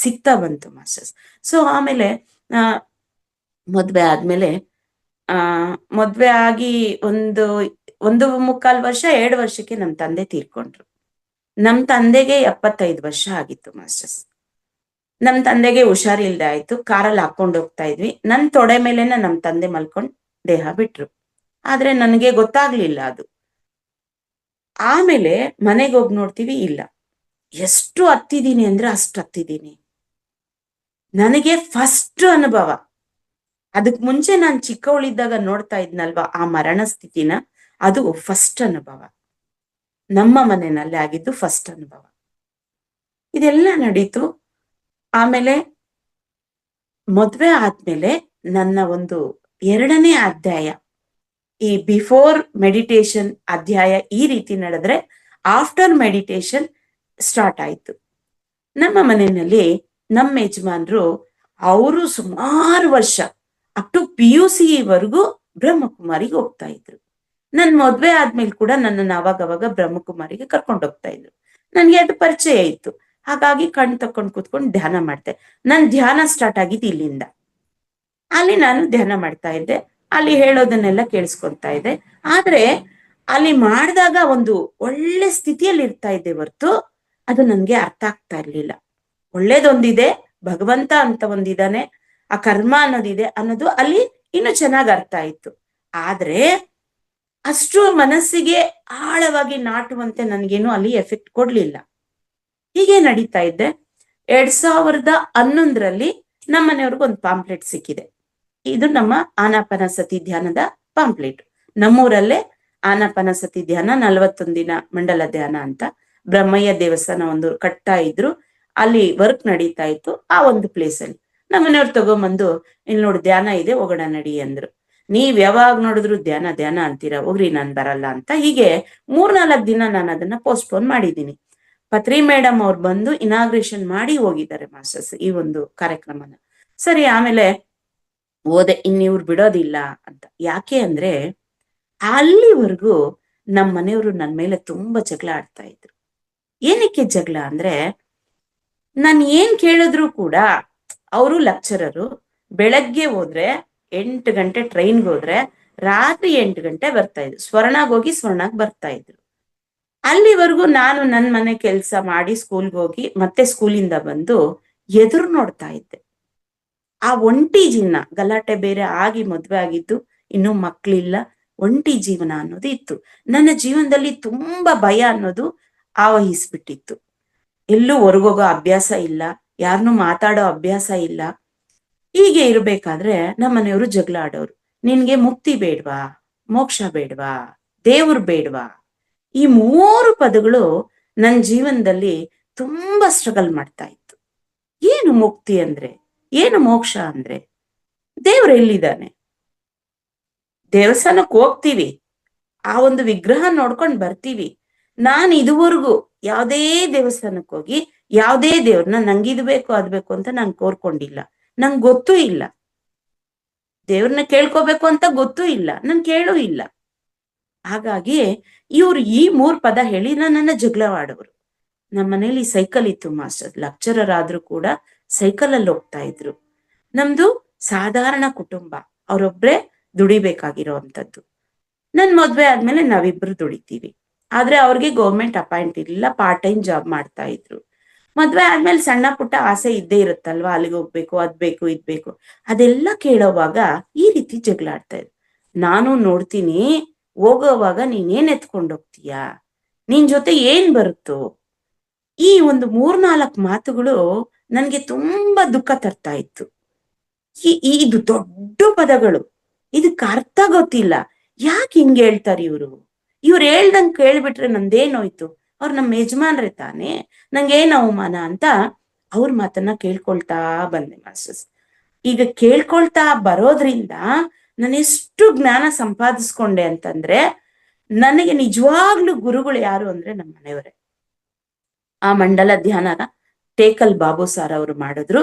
ಸಿಗ್ತಾ ಬಂತು ಮಾಸ್ಟರ್ಸ್. ಸೊ ಆಮೇಲೆ ಮದ್ವೆ ಆದ್ಮೇಲೆ ಮದ್ವೆ ಆಗಿ ಒಂದು ಮುಕ್ಕಾಲ್ ವರ್ಷ 2 ವರ್ಷಕ್ಕೆ ನಮ್ ತಂದೆ ತೀರ್ಕೊಂಡ್ರು. ನಮ್ ತಂದೆಗೆ 75 ವರ್ಷ ಆಗಿತ್ತು ಮಾಸ್ಟರ್ಸ್. ನಮ್ ತಂದೆಗೆ ಹುಷಾರಿಲ್ದೆ ಆಯ್ತು. ಕಾರಲ್ಲಿ ಹಾಕೊಂಡು ಹೋಗ್ತಾ ಇದ್ವಿ. ನನ್ ತೊಡೆ ಮೇಲೆನ ನಮ್ ತಂದೆ ಮಲ್ಕೊಂಡ್ ದೇಹ ಬಿಟ್ರು. ಆದ್ರೆ ನನಗೆ ಗೊತ್ತಾಗ್ಲಿಲ್ಲ ಅದು. ಆಮೇಲೆ ಮನೆಗೆ ಹೋಗಿ ನೋಡ್ತೀವಿ, ಇಲ್ಲ. ಎಷ್ಟು ಹತ್ತಿದೀನಿ ಅಂದ್ರೆ ಅಷ್ಟು ಹತ್ತಿದೀನಿ. ನನಗೆ ಫಸ್ಟ್ ಅನುಭವ. ಅದಕ್ ಮುಂಚೆ ನಾನು ಚಿಕ್ಕವಳಿದ್ದಾಗ ನೋಡ್ತಾ ಇದ್ನಲ್ವಾ ಆ ಮರಣ ಸ್ಥಿತಿನ, ಅದು ಫಸ್ಟ್ ಅನುಭವ. ನಮ್ಮ ಮನೆಯಲ್ಲಿ ಆಗಿದ್ದು ಫಸ್ಟ್ ಅನುಭವ. ಇದೆಲ್ಲ ನಡೀತು. ಆಮೇಲೆ ಮದ್ವೆ ಆದ್ಮೇಲೆ ನನ್ನ ಒಂದು 2ನೇ ಅಧ್ಯಾಯ, ಈ ಬಿಫೋರ್ ಮೆಡಿಟೇಷನ್ ಅಧ್ಯಾಯ ಈ ರೀತಿ ನಡೆದ್ರೆ ಆಫ್ಟರ್ ಮೆಡಿಟೇಷನ್ ಸ್ಟಾರ್ಟ್ ಆಯ್ತು. ನಮ್ಮ ಮನೆಯಲ್ಲಿ ನಮ್ಮ ಯಜಮಾನ್ರು ಅವರು ಸುಮಾರು ವರ್ಷ ಅಪ್ ಟು PUC ವರೆಗೂ ಬ್ರಹ್ಮಕುಮಾರಿಗೆ ಹೋಗ್ತಾ ಇದ್ರು. ನನ್ ಮದ್ವೆ ಆದ್ಮೇಲೆ ಕೂಡ ನನ್ನನ್ನು ಅವಾಗವಾಗ ಬ್ರಹ್ಮಕುಮಾರಿಗೆ ಕರ್ಕೊಂಡು ಹೋಗ್ತಾ ಇದ್ರು. ನನ್ಗೆ ಅದು ಪರಿಚಯ ಇತ್ತು. ಹಾಗಾಗಿ ಕಣ್ ತಕೊಂಡ್ ಕೂತ್ಕೊಂಡು ಧ್ಯಾನ ಮಾಡ್ತೆ. ನನ್ ಧ್ಯಾನ ಸ್ಟಾರ್ಟ್ ಆಗಿದ್ದು ಇಲ್ಲಿಂದ. ಅಲ್ಲಿ ನಾನು ಧ್ಯಾನ ಮಾಡ್ತಾ ಇದ್ದೆ. ಅಲ್ಲಿ ಹೇಳೋದನ್ನೆಲ್ಲ ಕೇಳಿಸ್ಕೊತಾ ಇದ್ದೆ. ಆದ್ರೆ ಅಲ್ಲಿ ಮಾಡಿದಾಗ ಒಂದು ಒಳ್ಳೆ ಸ್ಥಿತಿಯಲ್ಲಿ ಇರ್ತಾ ಇದ್ದೆ ಹೊರ್ತು ಅದು ನನ್ಗೆ ಅರ್ಥ ಆಗ್ತಾ ಇರ್ಲಿಲ್ಲ. ಒಳ್ಳೇದೊಂದಿದೆ, ಭಗವಂತ ಅಂತ ಒಂದಿದಾನೆ, ಆ ಕರ್ಮ ಅನ್ನೋದಿದೆ ಅನ್ನೋದು ಅಲ್ಲಿ ಇನ್ನು ಚೆನ್ನಾಗಿ ಅರ್ಥ ಆಯ್ತು. ಆದ್ರೆ ಅಷ್ಟು ಮನಸ್ಸಿಗೆ ಆಳವಾಗಿ ನಾಟುವಂತೆ ನನ್ಗೇನು ಅಲ್ಲಿ ಎಫೆಕ್ಟ್ ಕೊಡ್ಲಿಲ್ಲ. ಹೀಗೆ ನಡೀತಾ ಇದ್ದೆ. 2011ರಲ್ಲಿ ನಮ್ಮ ಮನೆಯವ್ರಿಗೆ ಒಂದು ಪಾಂಪ್ಲೆಟ್ ಸಿಕ್ಕಿದೆ. ಇದು ನಮ್ಮ ಆನಾಪಾನಸತಿ ಧ್ಯಾನದ ಪಾಂಪ್ಲೆಟ್. ನಮ್ಮೂರಲ್ಲೇ ಆನಾಪಾನಸತಿ ಧ್ಯಾನ 41 ದಿನ ಮಂಡಲ ಧ್ಯಾನ ಅಂತ ಬ್ರಹ್ಮಯ್ಯ ದೇವಸ್ಥಾನ ಒಂದು ಕಟ್ತಾ ಇದ್ರು. ಅಲ್ಲಿ ವರ್ಕ್ ನಡೀತಾ ಇತ್ತು. ಆ ಒಂದು ಪ್ಲೇಸ್ ಅಲ್ಲಿ ನಮ್ಮನೆಯವ್ರು ತಗೊಂಬಂದು, ಇಲ್ಲಿ ನೋಡಿ ಧ್ಯಾನ ಇದೆ, ಹೋಗೋಣ ನಡಿ ಅಂದ್ರು. ನೀವ್ ಯಾವಾಗ ನೋಡಿದ್ರು ಧ್ಯಾನ ಅಂತೀರಾ, ಹೋಗ್ರಿ ನಾನ್ ಬರಲ್ಲ ಅಂತ. ಹೀಗೆ 3-4 ದಿನ ನಾನು ಅದನ್ನ ಪೋಸ್ಟ್ಪೋನ್ ಮಾಡಿದ್ದೀನಿ. ಪತ್ರಿ ಮೇಡಮ್ ಅವ್ರು ಬಂದು ಇನಾಗ್ರೇಷನ್ ಮಾಡಿ ಹೋಗಿದ್ದಾರೆ ಮಾಸ್ಟರ್ಸ್ ಈ ಒಂದು ಕಾರ್ಯಕ್ರಮನ. ಸರಿ, ಆಮೇಲೆ ಹೋದೆ. ಇವ್ರು ಬಿಡೋದಿಲ್ಲ ಅಂತ. ಯಾಕೆ ಅಂದ್ರೆ ಅಲ್ಲಿವರೆಗೂ ನಮ್ಮ ಮನೆಯವರು ನನ್ನ ಮೇಲೆ ತುಂಬಾ ಜಗಳ ಆಡ್ತಾ ಇದ್ರು. ಏನಕ್ಕೆ ಜಗಳ ಅಂದ್ರೆ, ನಾನು ಏನ್ ಕೇಳಿದ್ರು ಕೂಡ, ಅವರು ಲೆಕ್ಚರರು, ಬೆಳಗ್ಗೆ ಹೋದ್ರೆ 8 ಗಂಟೆ ಟ್ರೈನ್ಗೆ ಹೋದ್ರೆ ರಾತ್ರಿ 8 ಗಂಟೆ ಬರ್ತಾ ಇದ್ರು. ಸ್ವರ್ಣಾಗ್ ಹೋಗಿ ಸ್ವರ್ಣಾಗ್ ಬರ್ತಾ ಇದ್ರು. ಅಲ್ಲಿವರೆಗೂ ನಾನು ನನ್ ಮನೆ ಕೆಲ್ಸ ಮಾಡಿ ಸ್ಕೂಲ್ಗೆ ಹೋಗಿ ಮತ್ತೆ ಸ್ಕೂಲಿಂದ ಬಂದು ಎದುರು ನೋಡ್ತಾ ಇದ್ದೆ. ಆ ಒಂಟಿ ಜೀವನ, ಗಲಾಟೆ ಬೇರೆ ಆಗಿ ಮದ್ವೆ ಆಗಿದ್ದು, ಇನ್ನೂ ಮಕ್ಳಿಲ್ಲ, ಒಂಟಿ ಜೀವನ ಅನ್ನೋದು ಇತ್ತು. ನನ್ನ ಜೀವನದಲ್ಲಿ ತುಂಬಾ ಭಯ ಅನ್ನೋದು ಆವಹಿಸ್ಬಿಟ್ಟಿತ್ತು. ಎಲ್ಲೂ ಹೊರಗೋಗೋ ಅಭ್ಯಾಸ ಇಲ್ಲ, ಯಾರನ್ನೂ ಮಾತಾಡೋ ಅಭ್ಯಾಸ ಇಲ್ಲ. ಹೀಗೆ ಇರ್ಬೇಕಾದ್ರೆ ನಮ್ಮ ಮನೆಯವರು ಜಗಳ ಆಡೋರು. ನಿನ್ಗೆ ಮುಕ್ತಿ ಬೇಡ್ವಾ, ಮೋಕ್ಷ ಬೇಡ್ವಾ, ದೇವ್ರು ಬೇಡ್ವಾ? ಈ 3 ಪದಗಳು ನನ್ನ ಜೀವನದಲ್ಲಿ ತುಂಬಾ ಸ್ಟ್ರಗಲ್ ಮಾಡ್ತಾ ಇತ್ತು. ಏನು ಮುಕ್ತಿ ಅಂದ್ರೆ, ಏನು ಮೋಕ್ಷ ಅಂದ್ರೆ? ದೇವ್ರು ಎಲ್ಲಿದ್ದಾನೆ? ದೇವಸ್ಥಾನಕ್ಕೆ ಹೋಗ್ತೀವಿ, ಆ ಒಂದು ವಿಗ್ರಹ ನೋಡ್ಕೊಂಡ್ ಬರ್ತೀವಿ. ನಾನು ಇದುವರೆಗೂ ಯಾವುದೇ ದೇವಸ್ಥಾನಕ್ಕೆ ಹೋಗಿ ಯಾವುದೇ ದೇವ್ರನ್ನ ನಂಗಿದ್ ಬೇಕು ಅದ್ ಬೇಕು ಅಂತ ನಾನು ಕೋರ್ಕೊಂಡಿಲ್ಲ. ನಂಗೆ ಗೊತ್ತೂ ಇಲ್ಲ. ದೇವ್ರನ್ನ ಕೇಳ್ಕೋಬೇಕು ಅಂತ ಗೊತ್ತೂ ಇಲ್ಲ, ನನ್ ಕೇಳೂ ಇಲ್ಲ. ಹಾಗಾಗಿ ಇವ್ರು ಈ 3 ಪದ ಹೇಳಿ ನನ್ನನ್ನ ಜಗಳವಾಡೋರು. ನಮ್ಮ ಮನೇಲಿ ಸೈಕಲ್ ಇತ್ತು ಮಾಸ್ಟರ್, ಲೆಕ್ಚರರ್ ಆದ್ರೂ ಕೂಡ ಸೈಕಲ್ ಅಲ್ಲಿ ಹೋಗ್ತಾ ಇದ್ರು. ನಮ್ದು ಸಾಧಾರಣ ಕುಟುಂಬ, ಅವರೊಬ್ರೆ ದುಡಿಬೇಕಾಗಿರೋವಂಥದ್ದು. ನನ್ ಮದ್ವೆ ಆದ್ಮೇಲೆ ನಾವಿಬ್ರು ದುಡಿತೀವಿ. ಆದ್ರೆ ಅವ್ರಿಗೆ ಗೌರ್ಮೆಂಟ್ ಅಪಾಯಿಂಟ್ ಇರ್ಲಿಲ್ಲ, ಪಾರ್ಟ್ ಟೈಮ್ ಜಾಬ್ ಮಾಡ್ತಾ ಇದ್ರು. ಮದ್ವೆ ಆದ್ಮೇಲೆ ಸಣ್ಣ ಪುಟ್ಟ ಆಸೆ ಇದ್ದೇ ಇರುತ್ತಲ್ವಾ, ಅಲ್ಲಿಗೆ ಹೋಗ್ಬೇಕು, ಅದ್ ಬೇಕು ಇದ್ ಬೇಕು, ಅದೆಲ್ಲ ಕೇಳೋವಾಗ ಈ ರೀತಿ ಜಗಳ ಆಡ್ತಾ ಇದ್ರು. ನಾನು ನೋಡ್ತೀನಿ, ಹೋಗೋವಾಗ ನೀನೇನ್ ಎತ್ಕೊಂಡು ಹೋಗ್ತೀಯಾ, ನಿನ್ ಜೊತೆ ಏನ್ ಬರುತ್ತೋ? ಈ ಒಂದು 3-4 ಮಾತುಗಳು ನನ್ಗೆ ತುಂಬಾ ದುಃಖ ತರ್ತಾ ಇತ್ತು. ಇದು ದೊಡ್ಡ ಪದಗಳು, ಇದಕ್ಕೆ ಅರ್ಥ ಗೊತ್ತಿಲ್ಲ. ಯಾಕೆ ಹಿಂಗೆ ಹೇಳ್ತಾರೆ ಇವ್ರು? ಇವ್ರು ಹೇಳ್ದಂಗ್ ಕೇಳ್ಬಿಟ್ರೆ ನಂದೇನೋಯ್ತು? ಅವ್ರು ನಮ್ಮ ಯಜಮಾನ್ರೆ ತಾನೆ, ನಂಗೇನ್ ಅವಮಾನ ಅಂತ ಅವ್ರ ಮಾತನ್ನ ಕೇಳ್ಕೊಳ್ತಾ ಬಂದೆ ಮಾಸ್ಟರ್ಸ್. ಈಗ ಕೇಳ್ಕೊಳ್ತಾ ಬರೋದ್ರಿಂದ ನಾನು ಎಷ್ಟು ಜ್ಞಾನ ಸಂಪಾದಿಸ್ಕೊಂಡೆ ಅಂತಂದ್ರೆ, ನನಗೆ ನಿಜವಾಗ್ಲೂ ಗುರುಗಳು ಯಾರು ಅಂದ್ರೆ ನಮ್ಮ ಮನೆಯವರೇ. ಆ ಮಂಡಲ ಧ್ಯಾನನ ಟೇಕಲ್ ಬಾಬು ಸಾರ್ ಅವರು ಮಾಡಿದ್ರು.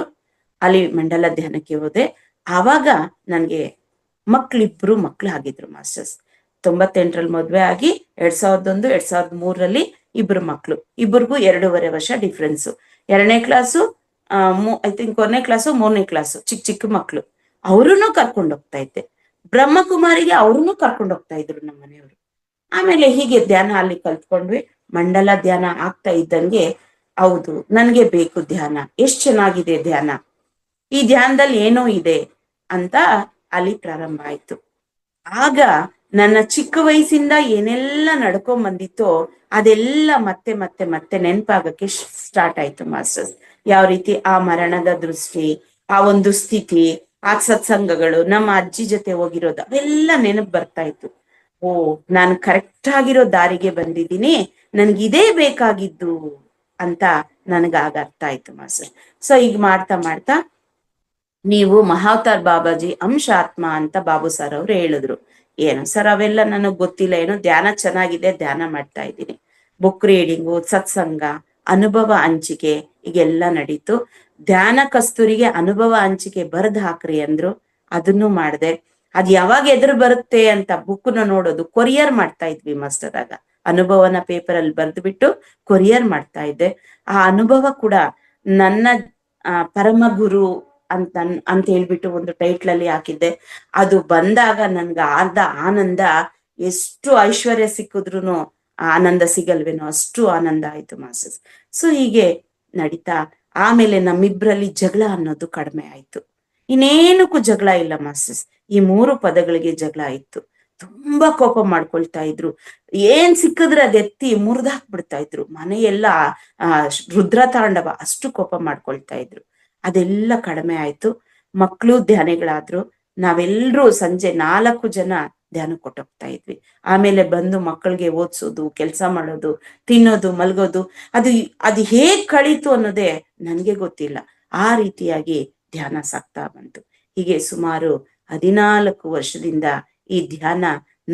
ಅಲ್ಲಿ ಮಂಡಲ ಧ್ಯಾನಕ್ಕೆ ಹೋದೆ. ಆವಾಗ ನನ್ಗೆ ಮಕ್ಳು ಆಗಿದ್ರು ಮಾಸ್ಟರ್ಸ್. 98ರಲ್ಲಿ ಮದ್ವೆ ಆಗಿ 2001 2003ರಲ್ಲಿ ಇಬ್ರು ಮಕ್ಳು. ಇಬ್ಬರಿಗೂ 2.5 ವರ್ಷ ಡಿಫ್ರೆನ್ಸು. 2ನೇ ಕ್ಲಾಸು, ಐ ಥಿಂಕ್ 1ನೇ ಕ್ಲಾಸು 3ನೇ ಕ್ಲಾಸು, ಚಿಕ್ಕ ಚಿಕ್ಕ ಮಕ್ಳು. ಅವ್ರನ್ನೂ ಕರ್ಕೊಂಡು ಹೋಗ್ತಾ ಇದ್ದೆ. ಬ್ರಹ್ಮಕುಮಾರಿಗೆ ಅವ್ರನ್ನೂ ಕರ್ಕೊಂಡು ಹೋಗ್ತಾ ಇದ್ರು ನಮ್ಮ ಮನೆಯವರು. ಆಮೇಲೆ ಹೀಗೆ ಧ್ಯಾನ ಅಲ್ಲಿ ಕಲ್ತ್ಕೊಂಡ್ವಿ. ಮಂಡಲ ಧ್ಯಾನ ಆಗ್ತಾ ಇದ್ದಂಗೆ, ಹೌದು ನನ್ಗೆ ಬೇಕು ಧ್ಯಾನ, ಎಷ್ಟ್ ಚೆನ್ನಾಗಿದೆ ಧ್ಯಾನ, ಈ ಧ್ಯಾನದಲ್ಲಿ ಏನೋ ಇದೆ ಅಂತ ಅಲ್ಲಿ ಪ್ರಾರಂಭ ಆಯ್ತು. ಆಗ ನನ್ನ ಚಿಕ್ಕ ವಯಸ್ಸಿಂದ ಏನೆಲ್ಲ ನಡ್ಕೊಂಡ್ ಬಂದಿತ್ತೋ ಅದೆಲ್ಲ ಮತ್ತೆ ಮತ್ತೆ ಮತ್ತೆ ನೆನಪಾಗಕ್ಕೆ ಸ್ಟಾರ್ಟ್ ಆಯ್ತು ಮಾಸ್ಟರ್ಸ್. ಯಾವ ರೀತಿ ಆ ಮರಣದ ದೃಷ್ಟಿ, ಆ ಒಂದು ಸ್ಥಿತಿ, ಆ ಸತ್ಸಂಗಗಳು, ನಮ್ಮ ಅಜ್ಜಿ ಜೊತೆ ಹೋಗಿರೋದು, ಅವೆಲ್ಲ ನೆನಪು ಬರ್ತಾ ಇತ್ತು. ಓ, ನಾನು ಕರೆಕ್ಟ್ ಆಗಿರೋ ದಾರಿಗೆ ಬಂದಿದ್ದೀನಿ, ನನ್ಗಿದೇ ಬೇಕಾಗಿದ್ದು ಅಂತ ನನಗಾಗ ಅರ್ಥ ಆಯ್ತು ಮಾಸ್ಟರ್. ಸೊ ಈಗ ಮಾಡ್ತಾ ಮಾಡ್ತಾ, ನೀವು ಮಹಾವತಾರ್ ಬಾಬಾಜಿ ಅಂಶ ಆತ್ಮ ಅಂತ ಬಾಬು ಸರ್ ಅವ್ರು ಹೇಳಿದ್ರು. ಏನು ಸರ್ ಅವೆಲ್ಲ ನನಗ್ ಗೊತ್ತಿಲ್ಲ, ಏನೋ ಧ್ಯಾನ ಚೆನ್ನಾಗಿದೆ, ಧ್ಯಾನ ಮಾಡ್ತಾ ಇದ್ದೀನಿ. ಬುಕ್ ರೀಡಿಂಗು, ಸತ್ಸಂಗ, ಅನುಭವ ಹಂಚಿಕೆ ಈಗೆಲ್ಲ ನಡೀತು. ಧ್ಯಾನ ಕಸ್ತೂರಿಗೆ ಅನುಭವ ಹಂಚಿಕೆ ಬರ್ದ್ ಹಾಕ್ರಿ ಅಂದ್ರು, ಅದನ್ನು ಮಾಡ್ದೆ. ಅದ್ ಯಾವಾಗ ಎದುರು ಬರುತ್ತೆ ಅಂತ ಬುಕ್ನ ನೋಡೋದು, ಕೊರಿಯರ್ ಮಾಡ್ತಾ ಇದ್ವಿ ಮಾಸ್ಟರ್. ಆಗ ಅನುಭವನ ಪೇಪರ್ ಅಲ್ಲಿ ಬರ್ದು ಬಿಟ್ಟು ಕೊರಿಯರ್ ಮಾಡ್ತಾ ಇದ್ದೆ. ಆ ಅನುಭವ ಕೂಡ ನನ್ನ ಪರಮ ಗುರು ಅಂತ ಹೇಳ್ಬಿಟ್ಟು ಒಂದು ಟೈಟ್ಲ್ ಅಲ್ಲಿ ಹಾಕಿದ್ದೆ. ಅದು ಬಂದಾಗ ನನ್ಗೆ ಆದ ಆನಂದ, ಎಷ್ಟು ಐಶ್ವರ್ಯ ಸಿಕ್ಕಿದ್ರು ಆನಂದ ಸಿಗಲ್ವೇನೋ ಅಷ್ಟು ಆನಂದ ಆಯ್ತು ಮಾಸ್ಟರ್ಸ್. ಸೊ ಹೀಗೆ ನಡೀತಾ ಆಮೇಲೆ ನಮ್ಮಿಬ್ರಲ್ಲಿ ಜಗಳ ಅನ್ನೋದು ಕಡಿಮೆ ಆಯ್ತು. ಇನ್ನೇನಕ್ಕೂ ಜಗಳ ಇಲ್ಲ ಮಾಸ್ಟರ್ಸ್, ಈ 3 ಪದಗಳಿಗೆ ಜಗಳ ಆಯ್ತು. ತುಂಬಾ ಕೋಪ ಮಾಡ್ಕೊಳ್ತಾ ಇದ್ರು. ಏನ್ ಸಿಕ್ಕಿದ್ರೆ ಅದೆತ್ತಿ ಮುರಿದಾಕ್ಬಿಡ್ತಾ ಇದ್ರು. ಮನೆಯೆಲ್ಲ ರುದ್ರ ತಾಂಡವ, ಅಷ್ಟು ಕೋಪ ಮಾಡ್ಕೊಳ್ತಾ ಇದ್ರು. ಅದೆಲ್ಲ ಕಡಿಮೆ ಆಯ್ತು. ಮಕ್ಕಳು ಧ್ಯಾನಿಗಳಾದ್ರು. ನಾವೆಲ್ಲರೂ ಸಂಜೆ 4 ಜನ ಧ್ಯಾನ ಕೊಟ್ಟೋಗ್ತಾ ಇದ್ವಿ. ಆಮೇಲೆ ಬಂದು ಮಕ್ಕಳಿಗೆ ಓದ್ಸೋದು, ಕೆಲಸ ಮಾಡೋದು, ತಿನ್ನೋದು, ಮಲ್ಗೋದು, ಅದು ಹೇಗ್ ಕಳೀತು ಅನ್ನೋದೇ ನನ್ಗೆ ಗೊತ್ತಿಲ್ಲ. ಆ ರೀತಿಯಾಗಿ ಧ್ಯಾನ ಸಾಕ್ತಾ ಬಂತು. ಹೀಗೆ ಸುಮಾರು 14 ವರ್ಷದಿಂದ ಈ ಧ್ಯಾನ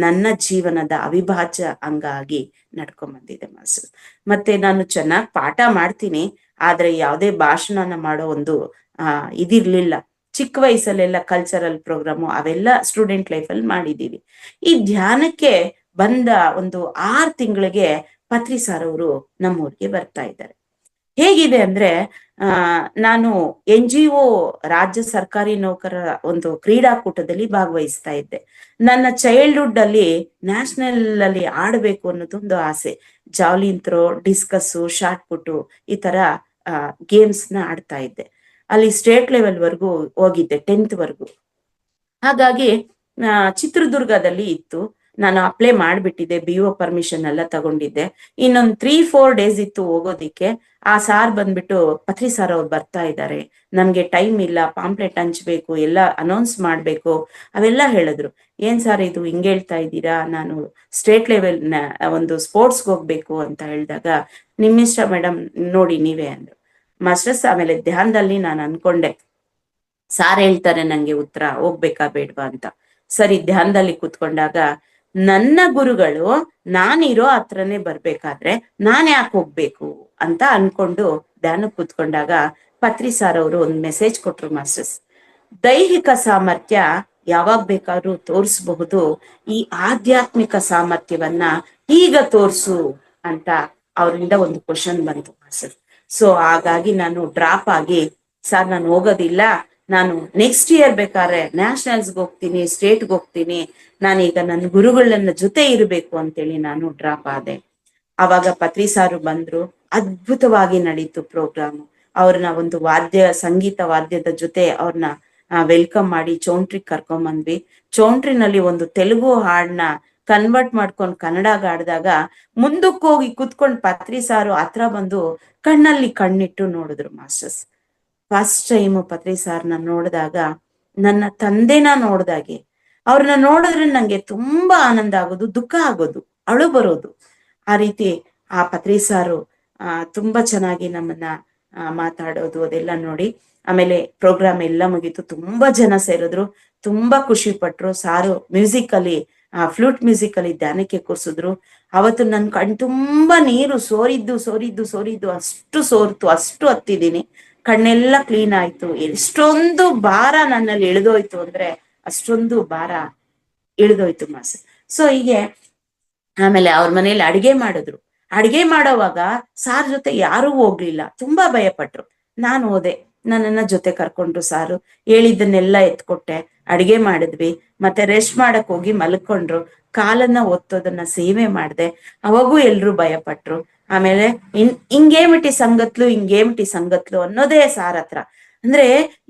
ನನ್ನ ಜೀವನದ ಅವಿಭಾಜ್ಯ ಅಂಗ ಆಗಿ ನಡ್ಕೊಂಡ್ ಬಂದಿದೆ ಮಾಸ್ಟರ್. ಮತ್ತೆ ನಾನು ಚೆನ್ನಾಗಿ ಪಾಠ ಮಾಡ್ತೀನಿ, ಆದ್ರೆ ಯಾವುದೇ ಭಾಷಣನ ಮಾಡೋ ಒಂದು ಇದಿರ್ಲಿಲ್ಲ. ಚಿಕ್ಕ ವಯಸ್ಸಲ್ಲೆಲ್ಲ ಕಲ್ಚರಲ್ ಪ್ರೋಗ್ರಾಮು ಅವೆಲ್ಲ ಸ್ಟೂಡೆಂಟ್ ಲೈಫಲ್ಲಿ ಮಾಡಿದೀವಿ. ಈ ಧ್ಯಾನಕ್ಕೆ ಬಂದ ಒಂದು 6 ತಿಂಗಳಿಗೆ ಪತ್ರಿ ಸಾರ್ ಅವರು ನಮ್ಮೂರಿಗೆ ಬರ್ತಾ ಇದ್ದಾರೆ. ಹೇಗಿದೆ ಅಂದ್ರೆ, ನಾನು NGO ರಾಜ್ಯ ಸರ್ಕಾರಿ ನೌಕರರ ಒಂದು ಕ್ರೀಡಾಕೂಟದಲ್ಲಿ ಭಾಗವಹಿಸ್ತಾ ಇದ್ದೆ. ನನ್ನ ಚೈಲ್ಡ್ಹುಡ್ ಅಲ್ಲಿ ನ್ಯಾಷನಲ್ ಅಲ್ಲಿ ಆಡ್ಬೇಕು ಅನ್ನೋದೊಂದು ಆಸೆ. ಜಾವ್ಲಿನ್ ಥ್ರೋ, ಡಿಸ್ಕಸ್ಸು, ಶಾರ್ಟ್ ಪುಟ್ಟು ಈ ತರ ಗೇಮ್ಸ್ ನ ಆಡ್ತಾ ಇದ್ದೆ. ಅಲ್ಲಿ ಸ್ಟೇಟ್ ಲೆವೆಲ್ ವರ್ಗೂ ಹೋಗಿದ್ದೆ, 10th ವರ್ಗೂ. ಹಾಗಾಗಿ ಚಿತ್ರದುರ್ಗದಲ್ಲಿ ಇತ್ತು. ನಾನು ಅಪ್ಲೈ ಮಾಡ್ಬಿಟ್ಟಿದ್ದೆ, BO ಪರ್ಮಿಷನ್ ಎಲ್ಲ ತಗೊಂಡಿದ್ದೆ. ಇನ್ನೊಂದ್ 3-4 ಡೇಸ್ ಇತ್ತು ಹೋಗೋದಿಕ್ಕೆ. ಆ ಸಾರ್ ಬಂದ್ಬಿಟ್ಟು, ಪತ್ರಿ ಸಾರ್ ಅವ್ರು ಬರ್ತಾ ಇದ್ದಾರೆ, ನಮ್ಗೆ ಟೈಮ್ ಇಲ್ಲ, ಪಾಂಪ್ಲೆಟ್ ಹಂಚ್ಬೇಕು, ಎಲ್ಲ ಅನೌನ್ಸ್ ಮಾಡ್ಬೇಕು, ಅವೆಲ್ಲ ಹೇಳಿದ್ರು. ಏನ್ ಸಾರ್ ಇದು ಹಿಂಗ್ ಹೇಳ್ತಾ ಇದ್ದೀರಾ, ನಾನು ಸ್ಟೇಟ್ ಲೆವೆಲ್ ಒಂದು ಸ್ಪೋರ್ಟ್ಸ್ಗೆ ಹೋಗ್ಬೇಕು ಅಂತ ಹೇಳಿದಾಗ, ನಿಮ್ಮಿಷ್ಟ ಮೇಡಮ್, ನೋಡಿ ನೀವೇ ಅಂದ್ರು ಮಾಸ್ಟರ್ಸ್. ಆಮೇಲೆ ಧ್ಯಾನದಲ್ಲಿ ನಾನು ಅನ್ಕೊಂಡೆ, ಸಾರ್ ಹೇಳ್ತಾರೆ ನಂಗೆ ಉತ್ತರ, ಹೋಗ್ಬೇಕಾ ಬೇಡ್ವಾ ಅಂತ. ಸರಿ, ಧ್ಯಾನದಲ್ಲಿ ಕೂತ್ಕೊಂಡಾಗ ನನ್ನ ಗುರುಗಳು ನಾನಿರೋ ಹತ್ರನೇ ಬರ್ಬೇಕಾದ್ರೆ ನಾನ್ ಯಾಕೆ ಹೋಗ್ಬೇಕು ಅಂತ ಅನ್ಕೊಂಡು ಧ್ಯಾನಕ್ಕೆ ಕೂತ್ಕೊಂಡಾಗ ಪತ್ರಿ ಸಾರ್ ಅವರು ಒಂದ್ ಮೆಸೇಜ್ ಕೊಟ್ರು ಮಾಸ್ಟರ್ಸ್. ದೈಹಿಕ ಸಾಮರ್ಥ್ಯ ಯಾವಾಗ ಬೇಕಾದ್ರೂ ತೋರಿಸಬಹುದು, ಈ ಆಧ್ಯಾತ್ಮಿಕ ಸಾಮರ್ಥ್ಯವನ್ನ ಈಗ ತೋರ್ಸು ಅಂತ ಅವರಿಂದ ಒಂದು ಕ್ವಶನ್ ಬಂತು ಮಾಸ್ಟರ್. ಸೊ ಹಾಗಾಗಿ ನಾನು ಡ್ರಾಪ್ ಆಗಿ, ಸರ್ ನಾನು ಹೋಗೋದಿಲ್ಲ, ನಾನು ನೆಕ್ಸ್ಟ್ ಇಯರ್ ಬೇಕಾದ್ರೆ ನ್ಯಾಷನಲ್ಸ್ಗೆ ಹೋಗ್ತೀನಿ, ಸ್ಟೇಟ್ಗೆ ಹೋಗ್ತೀನಿ, ನಾನೀಗ ನನ್ನ ಗುರುಗಳನ್ನ ಜೊತೆ ಇರಬೇಕು ಅಂತೇಳಿ ನಾನು ಡ್ರಾಪ್ ಆದೆ. ಅವಾಗ ಪತ್ರಿ ಸಾರು ಬಂದ್ರು, ಅದ್ಭುತವಾಗಿ ನಡೀತು ಪ್ರೋಗ್ರಾಮ್. ಅವ್ರನ್ನ ಒಂದು ಸಂಗೀತ ವಾದ್ಯದ ಜೊತೆ ಅವ್ರನ್ನ ವೆಲ್ಕಮ್ ಮಾಡಿ ಚೌಂಟ್ರಿಗೆ ಕರ್ಕೊಂಬಂದ್ವಿ. ಚೌಂಟ್ರಿನಲ್ಲಿ ಒಂದು ತೆಲುಗು ಹಾಡನ್ನ ಕನ್ವರ್ಟ್ ಮಾಡ್ಕೊಂಡು ಕನ್ನಡಗೆ ಆಡಿದಾಗ ಮುಂದಕ್ಕೆ ಹೋಗಿ ಕುತ್ಕೊಂಡು ಪತ್ರಿ ಸಾರು ಹತ್ರ ಬಂದು ಕಣ್ಣಲ್ಲಿ ಕಣ್ಣಿಟ್ಟು ನೋಡಿದ್ರು ಮಾಸ್ಟರ್ಸ್. ಫಸ್ಟ್ ಟೈಮ್ ಪತ್ರಿ ಸಾರ್ನ ನೋಡಿದಾಗ ನನ್ನ ತಂದೆನ ನೋಡ್ದಾಗೆ, ಅವ್ರನ್ನ ನೋಡಿದ್ರೆ ನಂಗೆ ತುಂಬಾ ಆನಂದ ಆಗೋದು, ದುಃಖ ಆಗೋದು, ಅಳು ಬರೋದು. ಆ ರೀತಿ ಆ ಪತ್ರಿ ಸಾರು ತುಂಬಾ ಚೆನ್ನಾಗಿ ನಮ್ಮನ್ನ ಮಾತಾಡೋದು ಅದೆಲ್ಲ ನೋಡಿ. ಆಮೇಲೆ ಪ್ರೋಗ್ರಾಮ್ ಎಲ್ಲ ಮುಗೀತು, ತುಂಬಾ ಜನ ಸೇರಿದ್ರು, ತುಂಬಾ ಖುಷಿ ಪಟ್ರು. ಸಾರು ಮ್ಯೂಸಿಕ್ ಅಲ್ಲಿ ಫ್ಲೂಟ್ ಮ್ಯೂಸಿಕ್ ಅಲ್ಲಿ ಧ್ಯಾನಕ್ಕೆ ಕೂರ್ಸಿದ್ರು. ಅವತ್ತು ನನ್ ಕಣ್ ತುಂಬಾ ನೀರು ಸೋರಿದ್ದು ಅಷ್ಟು ಸೋರ್ತು, ಅಷ್ಟು ಹತ್ತಿದೀನಿ, ಕಣ್ಣೆಲ್ಲ ಕ್ಲೀನ್ ಆಯ್ತು. ಎಷ್ಟೊಂದು ಭಾರ ನನ್ನಲ್ಲಿ ಇಳಿದೋಯ್ತು ಅಂದ್ರೆ ಅಷ್ಟೊಂದು ಭಾರ ಇಳಿದೋಯ್ತು ಮಾಸ್. ಸೊ ಹೀಗೆ ಆಮೇಲೆ ಅವ್ರ ಮನೇಲಿ ಅಡಿಗೆ ಮಾಡೋವಾಗ ಸಾರ್ ಜೊತೆ ಯಾರೂ ಹೋಗ್ಲಿಲ್ಲ, ತುಂಬಾ ಭಯ ಪಟ್ರು. ನಾನು ಹೋದೆ, ನನ್ನನ್ನ ಜೊತೆ ಕರ್ಕೊಂಡ್ರು ಸಾರು, ಹೇಳಿದ್ದನ್ನೆಲ್ಲ ಎತ್ಕೊಟ್ಟೆ, ಅಡಿಗೆ ಮಾಡಿದ್ವಿ, ಮತ್ತೆ ರೆಸ್ಟ್ ಮಾಡಕ್ ಹೋಗಿ ಮಲ್ಕೊಂಡ್ರು, ಕಾಲನ್ನ ಒತ್ತೋದನ್ನ ಸೇವೆ ಮಾಡ್ದೆ. ಅವಾಗೂ ಎಲ್ರು ಭಯ ಪಟ್ರು. ಆಮೇಲೆ ಹಿಂಗೇಮಿಟಿ ಸಂಗತ್ಲು ಅನ್ನೋದೇ ಸಾರ್ ಹತ್ರ. ಅಂದ್ರೆ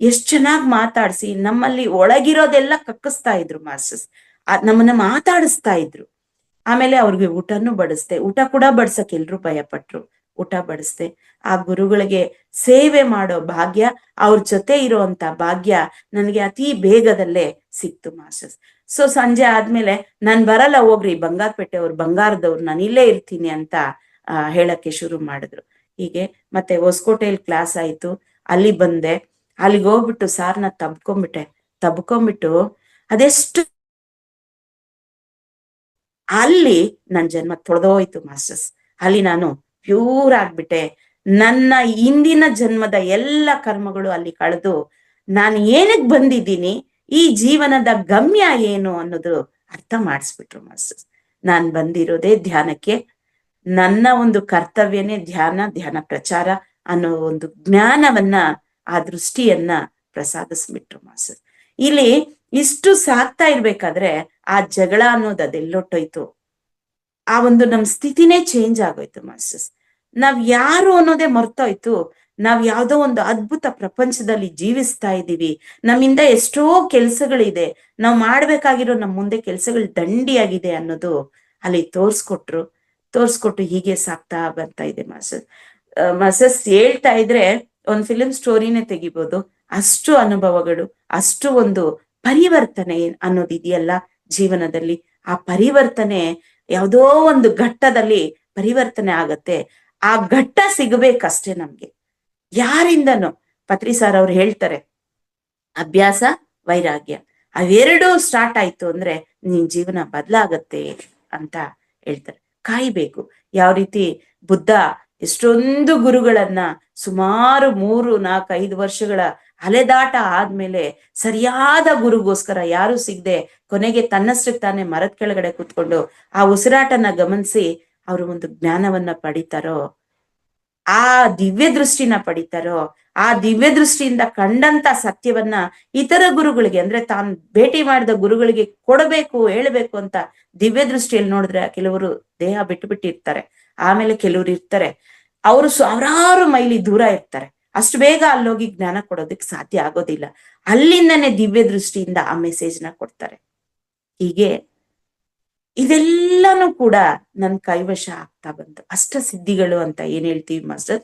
ಎಷ್ಟ್ ಚೆನ್ನಾಗ್ ಮಾತಾಡ್ಸಿ ನಮ್ಮಲ್ಲಿ ಒಳಗಿರೋದೆಲ್ಲ ಕಕ್ಕಿಸ್ತಾ ಇದ್ರು ಮಾಸ್ಟರ್ಸ್, ನಮ್ಮನ್ನ ಮಾತಾಡಿಸ್ತಾ ಇದ್ರು. ಆಮೇಲೆ ಅವ್ರಿಗೆ ಊಟನೂ ಬಡಿಸ್ದೆ, ಊಟ ಕೂಡ ಬಡ್ಸಕ್ ಎಲ್ರು ಭಯ ಪಟ್ರು, ಊಟ ಬಡಿಸ್ದೆ. ಆ ಗುರುಗಳಿಗೆ ಸೇವೆ ಮಾಡೋ ಭಾಗ್ಯ, ಅವ್ರ ಜೊತೆ ಇರೋಂತ ಭಾಗ್ಯ ನನಗೆ ಅತಿ ಬೇಗದಲ್ಲೇ ಸಿಕ್ತು ಮಾಸ್ಟರ್ಸ್. ಸೊ ಸಂಜೆ ಆದ್ಮೇಲೆ ನಾನ್ ಬರಲ್ಲ ಹೋಗ್ರಿ, ಬಂಗಾರಪೇಟೆ ಅವ್ರು, ಬಂಗಾರದವ್ರು, ನಾನು ಇಲ್ಲೇ ಇರ್ತೀನಿ ಅಂತ ಹೇಳಕ್ಕೆ ಶುರು ಮಾಡಿದ್ರು. ಹೀಗೆ ಮತ್ತೆ ಹೊಸಕೋಟೆಯಲ್ಲಿ ಕ್ಲಾಸ್ ಆಯ್ತು, ಅಲ್ಲಿ ಬಂದೆ. ಅಲ್ಲಿಗೆ ಹೋಗ್ಬಿಟ್ಟು ಸಾರ್ನ ತಬ್ಕೊಂಬಿಟ್ಟು ಅದೆಷ್ಟು ಅಲ್ಲಿ ನನ್ ಜನ್ಮ ತೊಳೆದೋಯ್ತು ಮಾಸ್ಟರ್ಸ್. ಅಲ್ಲಿ ನಾನು ಪ್ಯೂರ್ ಆಗ್ಬಿಟ್ಟೆ. ನನ್ನ ಹಿಂದಿನ ಜನ್ಮದ ಎಲ್ಲ ಕರ್ಮಗಳು ಅಲ್ಲಿ ಕಳೆದು ನಾನು ಏನಕ್ ಬಂದಿದ್ದೀನಿ, ಈ ಜೀವನದ ಗಮ್ಯ ಏನು ಅನ್ನೋದು ಅರ್ಥ ಮಾಡಿಸ್ಬಿಟ್ರು ಮಾಸ್ಟರ್ಸ್. ನಾನ್ ಬಂದಿರೋದೇ ಧ್ಯಾನಕ್ಕೆ, ನನ್ನ ಒಂದು ಕರ್ತವ್ಯನೇ ಧ್ಯಾನ ಪ್ರಚಾರ ಅನ್ನೋ ಒಂದು ಜ್ಞಾನವನ್ನ, ಆ ದೃಷ್ಟಿಯನ್ನ ಪ್ರಸಾದಿಸ್ಬಿಟ್ರು ಮಾಸ್ಟರ್. ಇಲ್ಲಿ ಇಷ್ಟು ಸಾಕ್ತಾ ಇರ್ಬೇಕಾದ್ರೆ ಆ ಜಗಳ ಅನ್ನೋದು ಅದೆಲ್ಲೊಟ್ಟೋಯ್ತು. ಆ ಒಂದು ನಮ್ ಸ್ಥಿತಿನೇ ಚೇಂಜ್ ಆಗೋಯ್ತು ಮಾಸ್ಟರ್ಸ್. ನಾವ್ ಯಾರು ಅನ್ನೋದೇ ಮರ್ತೋಯ್ತು. ನಾವ್ ಯಾವ್ದೋ ಒಂದು ಅದ್ಭುತ ಪ್ರಪಂಚದಲ್ಲಿ ಜೀವಿಸ್ತಾ ಇದ್ದೀವಿ, ನಮ್ಮಿಂದ ಎಷ್ಟೋ ಕೆಲ್ಸಗಳಿದೆ, ನಾವ್ ಮಾಡ್ಬೇಕಾಗಿರೋ ನಮ್ ಮುಂದೆ ಕೆಲ್ಸಗಳು ದಂಡಿಯಾಗಿದೆ ಅನ್ನೋದು ಅಲ್ಲಿ ತೋರ್ಸ್ಕೊಟ್ಟು ಹೀಗೆ ಸಾಕ್ತಾ ಬರ್ತಾ ಇದೆ ಮಾಸ್ಟರ್ಸ್. ಹೇಳ್ತಾ ಇದ್ರೆ ಒಂದ್ ಫಿಲ್ಮ್ ಸ್ಟೋರಿನೇ ತೆಗಿಬೋದು, ಅಷ್ಟು ಅನುಭವಗಳು, ಅಷ್ಟು ಒಂದು ಪರಿವರ್ತನೆ ಅನ್ನೋದಿದೆಯಲ್ಲ ಜೀವನದಲ್ಲಿ. ಆ ಪರಿವರ್ತನೆ ಯಾವುದೋ ಒಂದು ಘಟ್ಟದಲ್ಲಿ ಪರಿವರ್ತನೆ ಆಗತ್ತೆ. ಆ ಘಟ್ಟ ಸಿಗಬೇಕಷ್ಟೇ ನಮ್ಗೆ, ಯಾರಿಂದನೋ. ಪತ್ರಿ ಸಾರ್ ಅವ್ರು ಹೇಳ್ತಾರೆ, ಅಭ್ಯಾಸ ವೈರಾಗ್ಯ ಅವೆರಡೂ ಸ್ಟಾರ್ಟ್ ಆಯ್ತು ಅಂದ್ರೆ ನಿನ್ ಜೀವನ ಬದಲಾಗತ್ತೆ ಅಂತ ಹೇಳ್ತಾರೆ. ಕಾಯ್ಬೇಕು. ಯಾವ ರೀತಿ ಬುದ್ಧ ಎಷ್ಟೊಂದು ಗುರುಗಳನ್ನ ಸುಮಾರು 3-4-5 ವರ್ಷಗಳ ಅಲೆದಾಟ ಆದ್ಮೇಲೆ ಸರಿಯಾದ ಗುರುಗೋಸ್ಕರ ಯಾರು ಸಿಗದೆ ಕೊನೆಗೆ ತನ್ನಷ್ಟಕ್ಕೆ ತಾನೇ ಮರದ ಕೆಳಗಡೆ ಕೂತ್ಕೊಂಡು ಆ ಉಸಿರಾಟನ ಗಮನಿಸಿ ಅವರು ಒಂದು ಜ್ಞಾನವನ್ನ ಪಡಿತಾರೋ, ಆ ದಿವ್ಯ ದೃಷ್ಟಿನ ಪಡಿತಾರೋ, ಆ ದಿವ್ಯ ದೃಷ್ಟಿಯಿಂದ ಕಂಡಂತ ಸತ್ಯವನ್ನ ಇತರ ಗುರುಗಳಿಗೆ, ಅಂದ್ರೆ ತಾನು ಭೇಟಿ ಮಾಡಿದ ಗುರುಗಳಿಗೆ ಕೊಡಬೇಕು, ಹೇಳ್ಬೇಕು ಅಂತ ದಿವ್ಯ ದೃಷ್ಟಿಯಲ್ಲಿ ನೋಡಿದ್ರೆ ಕೆಲವರು ದೇಹ ಬಿಟ್ಟು ಬಿಟ್ಟಿರ್ತಾರೆ. ಆಮೇಲೆ ಕೆಲವರು ಇರ್ತಾರೆ, ಅವರು ಸಾವಿರಾರು ಮೈಲಿ ದೂರ ಇರ್ತಾರೆ, ಅಷ್ಟು ಬೇಗ ಅಲ್ಲೋಗಿ ಜ್ಞಾನ ಕೊಡೋದಕ್ಕೆ ಸಾಧ್ಯ ಆಗೋದಿಲ್ಲ. ಅಲ್ಲಿಂದನೇ ದಿವ್ಯ ದೃಷ್ಟಿಯಿಂದ ಆ ಮೆಸೇಜ್ನ ಕೊಡ್ತಾರೆ. ಹೀಗೆ ಇದೆಲ್ಲಾನು ಕೂಡ ನನ್ ಕೈವಶ ಆಗ್ತಾ ಬಂತು. ಅಷ್ಟಸಿದ್ಧಿಗಳು ಅಂತ ಏನ್ ಹೇಳ್ತೀವಿ ಮಾಸ್ಟರ್,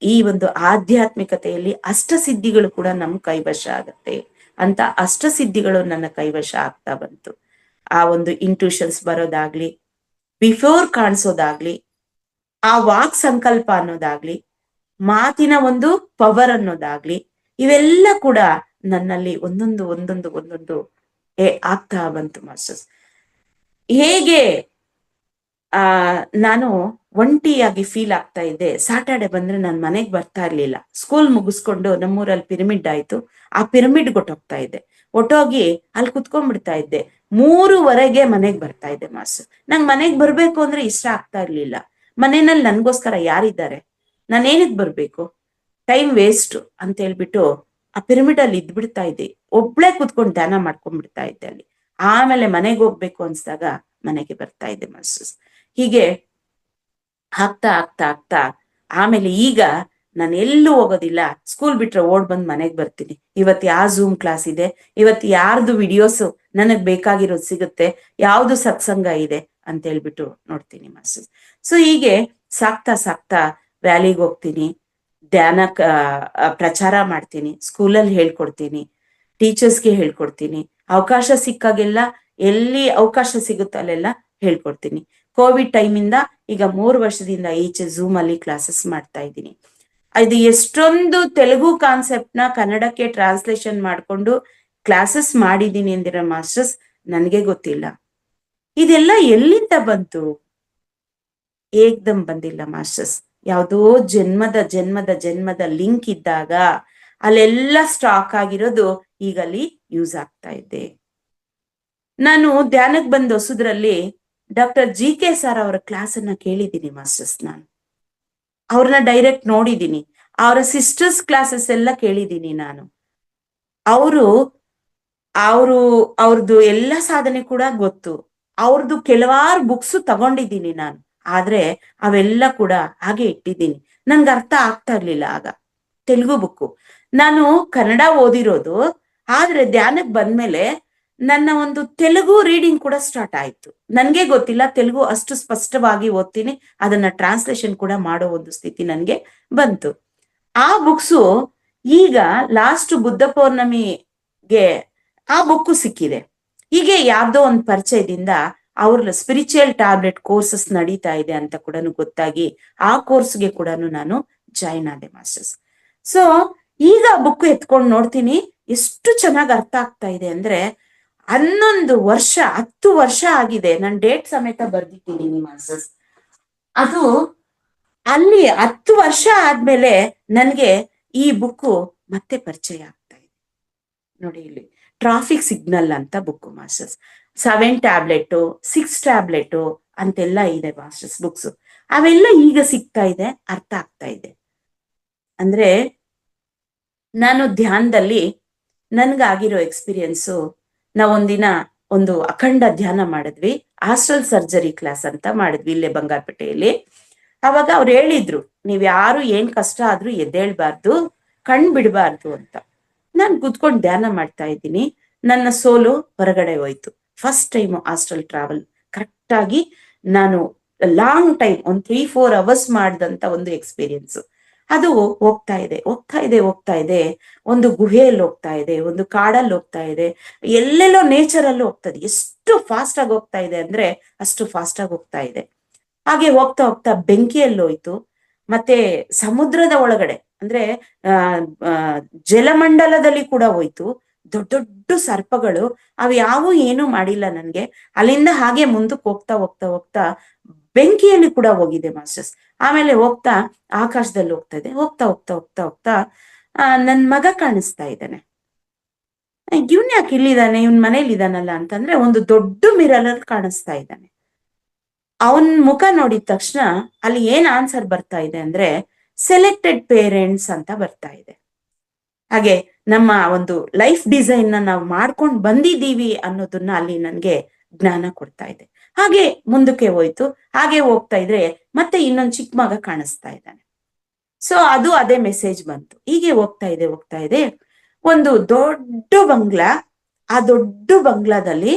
ಈ ಒಂದು ಆಧ್ಯಾತ್ಮಿಕತೆಯಲ್ಲಿ ಅಷ್ಟಸಿದ್ಧಿಗಳು ಕೂಡ ನಮ್ ಕೈವಶ ಆಗತ್ತೆ ಅಂತ ಅಷ್ಟಸಿದ್ಧಿಗಳು ನನ್ನ ಕೈವಶ ಆಗ್ತಾ ಬಂತು. ಆ ಒಂದು ಇಂಟ್ಯೂಷನ್ಸ್ ಬರೋದಾಗ್ಲಿ, ಬಿಫೋರ್ ಕಾಣಿಸೋದಾಗ್ಲಿ, ಆ ವಾಕ್ ಸಂಕಲ್ಪ ಅನ್ನೋದಾಗ್ಲಿ, ಮಾತಿನ ಒಂದು ಪವರ್ ಅನ್ನೋದಾಗ್ಲಿ, ಇವೆಲ್ಲ ಕೂಡ ನನ್ನಲ್ಲಿ ಒಂದೊಂದು ಒಂದೊಂದು ಒಂದೊಂದು ಆಗ್ತಾ ಬಂತು ಮಾಸ್ಟರ್ಸ್. ಹೇಗೆ ನಾನು ಒಂಟಿಯಾಗಿ ಫೀಲ್ ಆಗ್ತಾ ಇದ್ದೆ. ಸ್ಯಾಟರ್ಡೆ ಬಂದ್ರೆ ನಾನು ಮನೆಗ್ ಬರ್ತಾ ಇರ್ಲಿಲ್ಲ. ಸ್ಕೂಲ್ ಮುಗಿಸ್ಕೊಂಡು ನಮ್ಮೂರಲ್ಲಿ ಪಿರಮಿಡ್ ಆಯ್ತು, ಆ ಪಿರಮಿಡ್ ಹೊಟ್ಟೋಗ್ತಾ ಇದ್ದೆ. ಹೊಟ್ಟೋಗಿ ಅಲ್ಲಿ ಕುತ್ಕೊಂಡ್ಬಿಡ್ತಾ ಇದ್ದೆ. 3:30ಗೆ ಮನೆಗ್ ಬರ್ತಾ ಇದ್ದೆ ಮಾಸ್ಟರ್. ನಂಗೆ ಮನೆಗ್ ಬರ್ಬೇಕು ಅಂದ್ರೆ ಇಷ್ಟ ಆಗ್ತಾ ಇರ್ಲಿಲ್ಲ. ಮನೆಯಲ್ಲಿ ನನ್ಗೋಸ್ಕರ ಯಾರಿದ್ದಾರೆ, ನಾನೇನಕ್ ಬರ್ಬೇಕು, ಟೈಮ್ ವೇಸ್ಟ್ ಅಂತ ಹೇಳ್ಬಿಟ್ಟು ಆ ಪಿರಮಿಡ್ ಅಲ್ಲಿ ಇದ್ಬಿಡ್ತಾ ಇದ್ದೆ. ಒಬ್ಳೆ ಕುತ್ಕೊಂಡು ಧ್ಯಾನ ಮಾಡ್ಕೊಂಡ್ಬಿಡ್ತಾ ಇದ್ದೆ ಅಲ್ಲಿ. ಆಮೇಲೆ ಮನೆಗೆ ಹೋಗ್ಬೇಕು ಅನ್ಸ್ದಾಗ ಮನೆಗೆ ಬರ್ತಾ ಇದ್ದೆ ಮಾಸ್ಟರ್ಸ್. ಹೀಗೆ ಆಗ್ತಾ ಆಗ್ತಾ ಆಗ್ತಾ ಆಮೇಲೆ ಈಗ ನಾನು ಎಲ್ಲೂ ಹೋಗೋದಿಲ್ಲ. ಸ್ಕೂಲ್ ಬಿಟ್ರೆ ಓಡ್ ಬಂದ್ ಮನೆಗ್ ಬರ್ತೀನಿ. ಇವತ್ತು ಯಾವ ಝೂಮ್ ಕ್ಲಾಸ್ ಇದೆ, ಇವತ್ತು ಯಾರ್ದು ವಿಡಿಯೋಸ್ ನನಗ್ ಬೇಕಾಗಿರೋದು ಸಿಗುತ್ತೆ, ಯಾವ್ದು ಸತ್ಸಂಗ ಇದೆ ಅಂತ ಹೇಳ್ಬಿಟ್ಟು ನೋಡ್ತೀನಿ ಮಾಸ್ಟರ್ಸ್. ಸೊ ಹೀಗೆ ಸಾಕ್ತಾ ಸಾಕ್ತಾ ವ್ಯಾಲಿಗೆ ಹೋಗ್ತೀನಿ, ಧ್ಯಾನ ಪ್ರಚಾರ ಮಾಡ್ತೀನಿ, ಸ್ಕೂಲಲ್ಲಿ ಹೇಳ್ಕೊಡ್ತೀನಿ, ಟೀಚರ್ಸ್ಗೆ ಹೇಳ್ಕೊಡ್ತೀನಿ, ಅವಕಾಶ ಸಿಕ್ಕಾಗೆಲ್ಲ ಎಲ್ಲಿ ಅವಕಾಶ ಸಿಗುತ್ತೆ ಅಲ್ಲೆಲ್ಲ ಹೇಳ್ಕೊಡ್ತೀನಿ. ಕೋವಿಡ್ ಟೈಮಿಂದ ಈಗ 3 ವರ್ಷದಿಂದ ಈಚೆ ಝೂಮ್ ಅಲ್ಲಿ ಕ್ಲಾಸಸ್ ಮಾಡ್ತಾ ಇದ್ದೀನಿ. ಇದು ಎಷ್ಟೊಂದು ತೆಲುಗು ಕಾನ್ಸೆಪ್ಟ್ ನ ಕನ್ನಡಕ್ಕೆ ಟ್ರಾನ್ಸ್ಲೇಷನ್ ಮಾಡ್ಕೊಂಡು ಕ್ಲಾಸಸ್ ಮಾಡಿದೀನಿ ಅಂದಿರೋ ಮಾಸ್ಟರ್ಸ್ ನನ್ಗೆ ಗೊತ್ತಿಲ್ಲ. ಇದೆಲ್ಲ ಎಲ್ಲಿಂದ ಬಂತು? ಏಕ್ದಮ್ ಬಂದಿಲ್ಲ ಮಾಸ್ಟರ್ಸ್. ಯಾವುದೋ ಜನ್ಮದ ಜನ್ಮದ ಜನ್ಮದ ಲಿಂಕ್ ಇದ್ದಾಗ ಅಲ್ಲೆಲ್ಲ ಸ್ಟಾಕ್ ಆಗಿರೋದು ಈಗ ಅಲ್ಲಿ ಯೂಸ್ ಆಗ್ತಾ ಇದೆ. ನಾನು ಧ್ಯಾನಕ್ಕೆ ಬಂದ ಹೊಸದ್ರಲ್ಲಿ ಡಾಕ್ಟರ್ GK ಸರ್ ಅವರ ಕ್ಲಾಸ್ ಅನ್ನ ಕೇಳಿದ್ದೀನಿ ಮಾಸ್ಟರ್ಸ್. ನಾನು ಅವ್ರನ್ನ ಡೈರೆಕ್ಟ್ ನೋಡಿದ್ದೀನಿ, ಅವರ ಸಿಸ್ಟರ್ಸ್ ಕ್ಲಾಸಸ್ ಎಲ್ಲ ಕೇಳಿದ್ದೀನಿ ನಾನು. ಅವರು ಅವ್ರದ್ದು ಎಲ್ಲ ಸಾಧನೆ ಕೂಡ ಗೊತ್ತು. ಅವ್ರದ್ದು ಕೆಲವಾರು ಬುಕ್ಸ್ ತಗೊಂಡಿದ್ದೀನಿ ನಾನು, ಆದ್ರೆ ಅವೆಲ್ಲ ಕೂಡ ಹಾಗೆ ಇಟ್ಟಿದ್ದೀನಿ. ನನ್ಗೆ ಅರ್ಥ ಆಗ್ತಾ ಇರ್ಲಿಲ್ಲ ಆಗ ತೆಲುಗು ಬುಕ್ಕು. ನಾನು ಕನ್ನಡ ಓದಿರೋದು, ಆದ್ರೆ ಧ್ಯಾನಕ್ಕೆ ಬಂದ್ಮೇಲೆ ನನ್ನ ಒಂದು ತೆಲುಗು ರೀಡಿಂಗ್ ಕೂಡ ಸ್ಟಾರ್ಟ್ ಆಯ್ತು. ನನ್ಗೆ ಗೊತ್ತಿಲ್ಲ ತೆಲುಗು ಅಷ್ಟು ಸ್ಪಷ್ಟವಾಗಿ ಓದ್ತೀನಿ, ಅದನ್ನ ಟ್ರಾನ್ಸ್ಲೇಷನ್ ಕೂಡ ಮಾಡೋ ಒಂದು ಸ್ಥಿತಿ ನನ್ಗೆ ಬಂತು. ಆ ಬುಕ್ಸು ಈಗ ಲಾಸ್ಟ್ ಬುದ್ಧ ಪೌರ್ಣಮಿಗೆ ಆ ಬುಕ್ಕು ಸಿಕ್ಕಿದೆ. ಹೀಗೆ ಯಾವ್ದೋ ಒಂದು ಪರಿಚಯದಿಂದ ಅವ್ರ ಸ್ಪಿರಿಚುವಲ್ ಟ್ಯಾಬ್ಲೆಟ್ ಕೋರ್ಸಸ್ ನಡೀತಾ ಇದೆ ಅಂತ ಕೂಡ ಗೊತ್ತಾಗಿ ಆ ಕೋರ್ಸ್ಗೆ ಕೂಡ ನಾನು ಜಾಯಿನ್ ಆದೆ ಮಾಸ್ಟರ್ಸ್. ಸೊ ಈಗ ಬುಕ್ ಎತ್ಕೊಂಡು ನೋಡ್ತೀನಿ, ಎಷ್ಟು ಚೆನ್ನಾಗಿ ಅರ್ಥ ಆಗ್ತಾ ಇದೆ ಅಂದ್ರೆ 11 ವರ್ಷ 10 ವರ್ಷ ಆಗಿದೆ. ನಾನು ಡೇಟ್ ಸಮೇತ ಬರ್ದಿದ್ದೀನಿ ಮಾಸ್ಟರ್ಸ್. ಅದು ಅಲ್ಲಿ 10 ವರ್ಷ ಆದ್ಮೇಲೆ ನನ್ಗೆ ಈ ಬುಕ್ಕು ಮತ್ತೆ ಪರಿಚಯ ಆಗ್ತಾ ಇದೆ. ನೋಡಿ ಇಲ್ಲಿ ಟ್ರಾಫಿಕ್ ಸಿಗ್ನಲ್ ಅಂತ ಬುಕ್ ಮಾಸ್ಟರ್ಸ್. 7 ಟ್ಯಾಬ್ಲೆಟ್ 6 ಟ್ಯಾಬ್ಲೆಟ್ ಅಂತೆಲ್ಲ ಇದೆ ಮಾಸ್ಟರ್ಸ್ ಬುಕ್ಸ್. ಅವೆಲ್ಲ ಈಗ ಸಿಗ್ತಾ ಇದೆ, ಅರ್ಥ ಆಗ್ತಾ ಇದೆ. ಅಂದ್ರೆ ನಾನು ಧ್ಯಾನದಲ್ಲಿ ನನ್ಗಾಗಿರೋ ಎಕ್ಸ್ಪೀರಿಯನ್ಸು, ನಾವೊಂದಿನ ಒಂದು ಅಖಂಡ ಧ್ಯಾನ ಮಾಡಿದ್ವಿ, ಹಾಸ್ಟೆಲ್ ಸರ್ಜರಿ ಕ್ಲಾಸ್ ಅಂತ ಮಾಡಿದ್ವಿ ಇಲ್ಲೇ ಬಂಗಾರಪೇಟೆಯಲ್ಲಿ. ಅವಾಗ ಅವ್ರು ಹೇಳಿದ್ರು, ನೀವ್ ಯಾರು ಏನ್ ಕಷ್ಟ ಆದ್ರೂ ಎದ್ದೇಳ್ಬಾರ್ದು, ಕಣ್ ಬಿಡಬಾರ್ದು ಅಂತ. ನಾನು ಕೂತ್ಕೊಂಡು ಧ್ಯಾನ ಮಾಡ್ತಾ ಇದ್ದೀನಿ, ನನ್ನ ಸೋಲು ಹೊರಗಡೆ ಹೋಯ್ತು. First time astral travel correct ಆಗಿ ನಾನು ಲಾಂಗ್ ಟೈಮ್ ಒಂದು 3-4 ಅವರ್ಸ್ ಮಾಡಿದಂತ ಒಂದು ಎಕ್ಸ್ಪೀರಿಯನ್ಸ್. ಅದು ಹೋಗ್ತಾ ಇದೆ ಹೋಗ್ತಾ ಇದೆ ಹೋಗ್ತಾ ಇದೆ, ಒಂದು ಗುಹೆಯಲ್ಲಿ ಹೋಗ್ತಾ ಇದೆ, ಒಂದು ಕಾಡಲ್ಲಿ ಹೋಗ್ತಾ ಇದೆ, ಎಲ್ಲೆಲ್ಲೋ ನೇಚರ್ ಅಲ್ಲಿ ಹೋಗ್ತಾ ಇದೆ. ಎಷ್ಟು ಫಾಸ್ಟ್ ಆಗಿ ಹೋಗ್ತಾ ಇದೆ ಅಂದ್ರೆ ಅಷ್ಟು ಫಾಸ್ಟ್ ಆಗಿ ಹೋಗ್ತಾ ಇದೆ. ಹಾಗೆ ಹೋಗ್ತಾ ಹೋಗ್ತಾ ಬೆಂಕಿಯಲ್ಲಿ ಹೋಯ್ತು, ಮತ್ತೆ ಸಮುದ್ರದ ಒಳಗಡೆ ಅಂದ್ರೆ ಜಲಮಂಡಲದಲ್ಲಿ ಕೂಡ ಹೋಯ್ತು. ದೊಡ್ಡ ದೊಡ್ಡ ಸರ್ಪಗಳು, ಅವು ಯಾವೂ ಏನೂ ಮಾಡಿಲ್ಲ ನನ್ಗೆ. ಅಲ್ಲಿಂದ ಹಾಗೆ ಮುಂದಕ್ಕೆ ಹೋಗ್ತಾ ಹೋಗ್ತಾ ಹೋಗ್ತಾ ಬೆಂಕಿಯಲ್ಲಿ ಕೂಡ ಹೋಗಿದೆ ಮಾಸ್ಟರ್ಸ್. ಆಮೇಲೆ ಹೋಗ್ತಾ ಆಕಾಶದಲ್ಲಿ ಹೋಗ್ತಾ ಇದೆ. ಹೋಗ್ತಾ ಹೋಗ್ತಾ ಹೋಗ್ತಾ ಹೋಗ್ತಾ ನನ್ ಮಗ ಕಾಣಿಸ್ತಾ ಇದ್ದಾನೆ. ಇವ್ನ್ ಯಾಕೆ ಇಲ್ಲಿದ್ದಾನೆ, ಇವ್ನ್ ಮನೇಲಿ ಇದ್ದಾನಲ್ಲ ಅಂತಂದ್ರೆ ಒಂದು ದೊಡ್ಡ ಮಿರರ್ ಕಾಣಿಸ್ತಾ ಇದ್ದಾನೆ. ಅವನ್ ಮುಖ ನೋಡಿದ ತಕ್ಷಣ ಅಲ್ಲಿ ಏನ್ ಆನ್ಸರ್ ಬರ್ತಾ ಇದೆ ಅಂದ್ರೆ, ಸೆಲೆಕ್ಟೆಡ್ ಪೇರೆಂಟ್ಸ್ ಅಂತ ಬರ್ತಾ ಇದೆ. ಹಾಗೆ ನಮ್ಮ ಒಂದು ಲೈಫ್ ಡಿಸೈನ್ ನ ನಾವು ಮಾಡ್ಕೊಂಡು ಬಂದಿದ್ದೀವಿ ಅನ್ನೋದನ್ನ ಅಲ್ಲಿ ನನ್ಗೆ ಜ್ಞಾನ ಕೊಡ್ತಾ ಇದೆ. ಹಾಗೆ ಮುಂದಕ್ಕೆ ಹೋಯ್ತು. ಹಾಗೆ ಹೋಗ್ತಾ ಇದ್ರೆ ಮತ್ತೆ ಇನ್ನೊಂದು ಚಿಕ್ಕ ಮಗ ಕಾಣಿಸ್ತಾ ಇದ್ದಾನೆ. ಸೊ ಅದು ಅದೇ ಮೆಸೇಜ್ ಬಂತು. ಹೀಗೆ ಹೋಗ್ತಾ ಇದೆ ಒಂದು ದೊಡ್ಡ ಬಂಗ್ಲಾ. ಆ ದೊಡ್ಡ ಬಂಗ್ಲಾದಲ್ಲಿ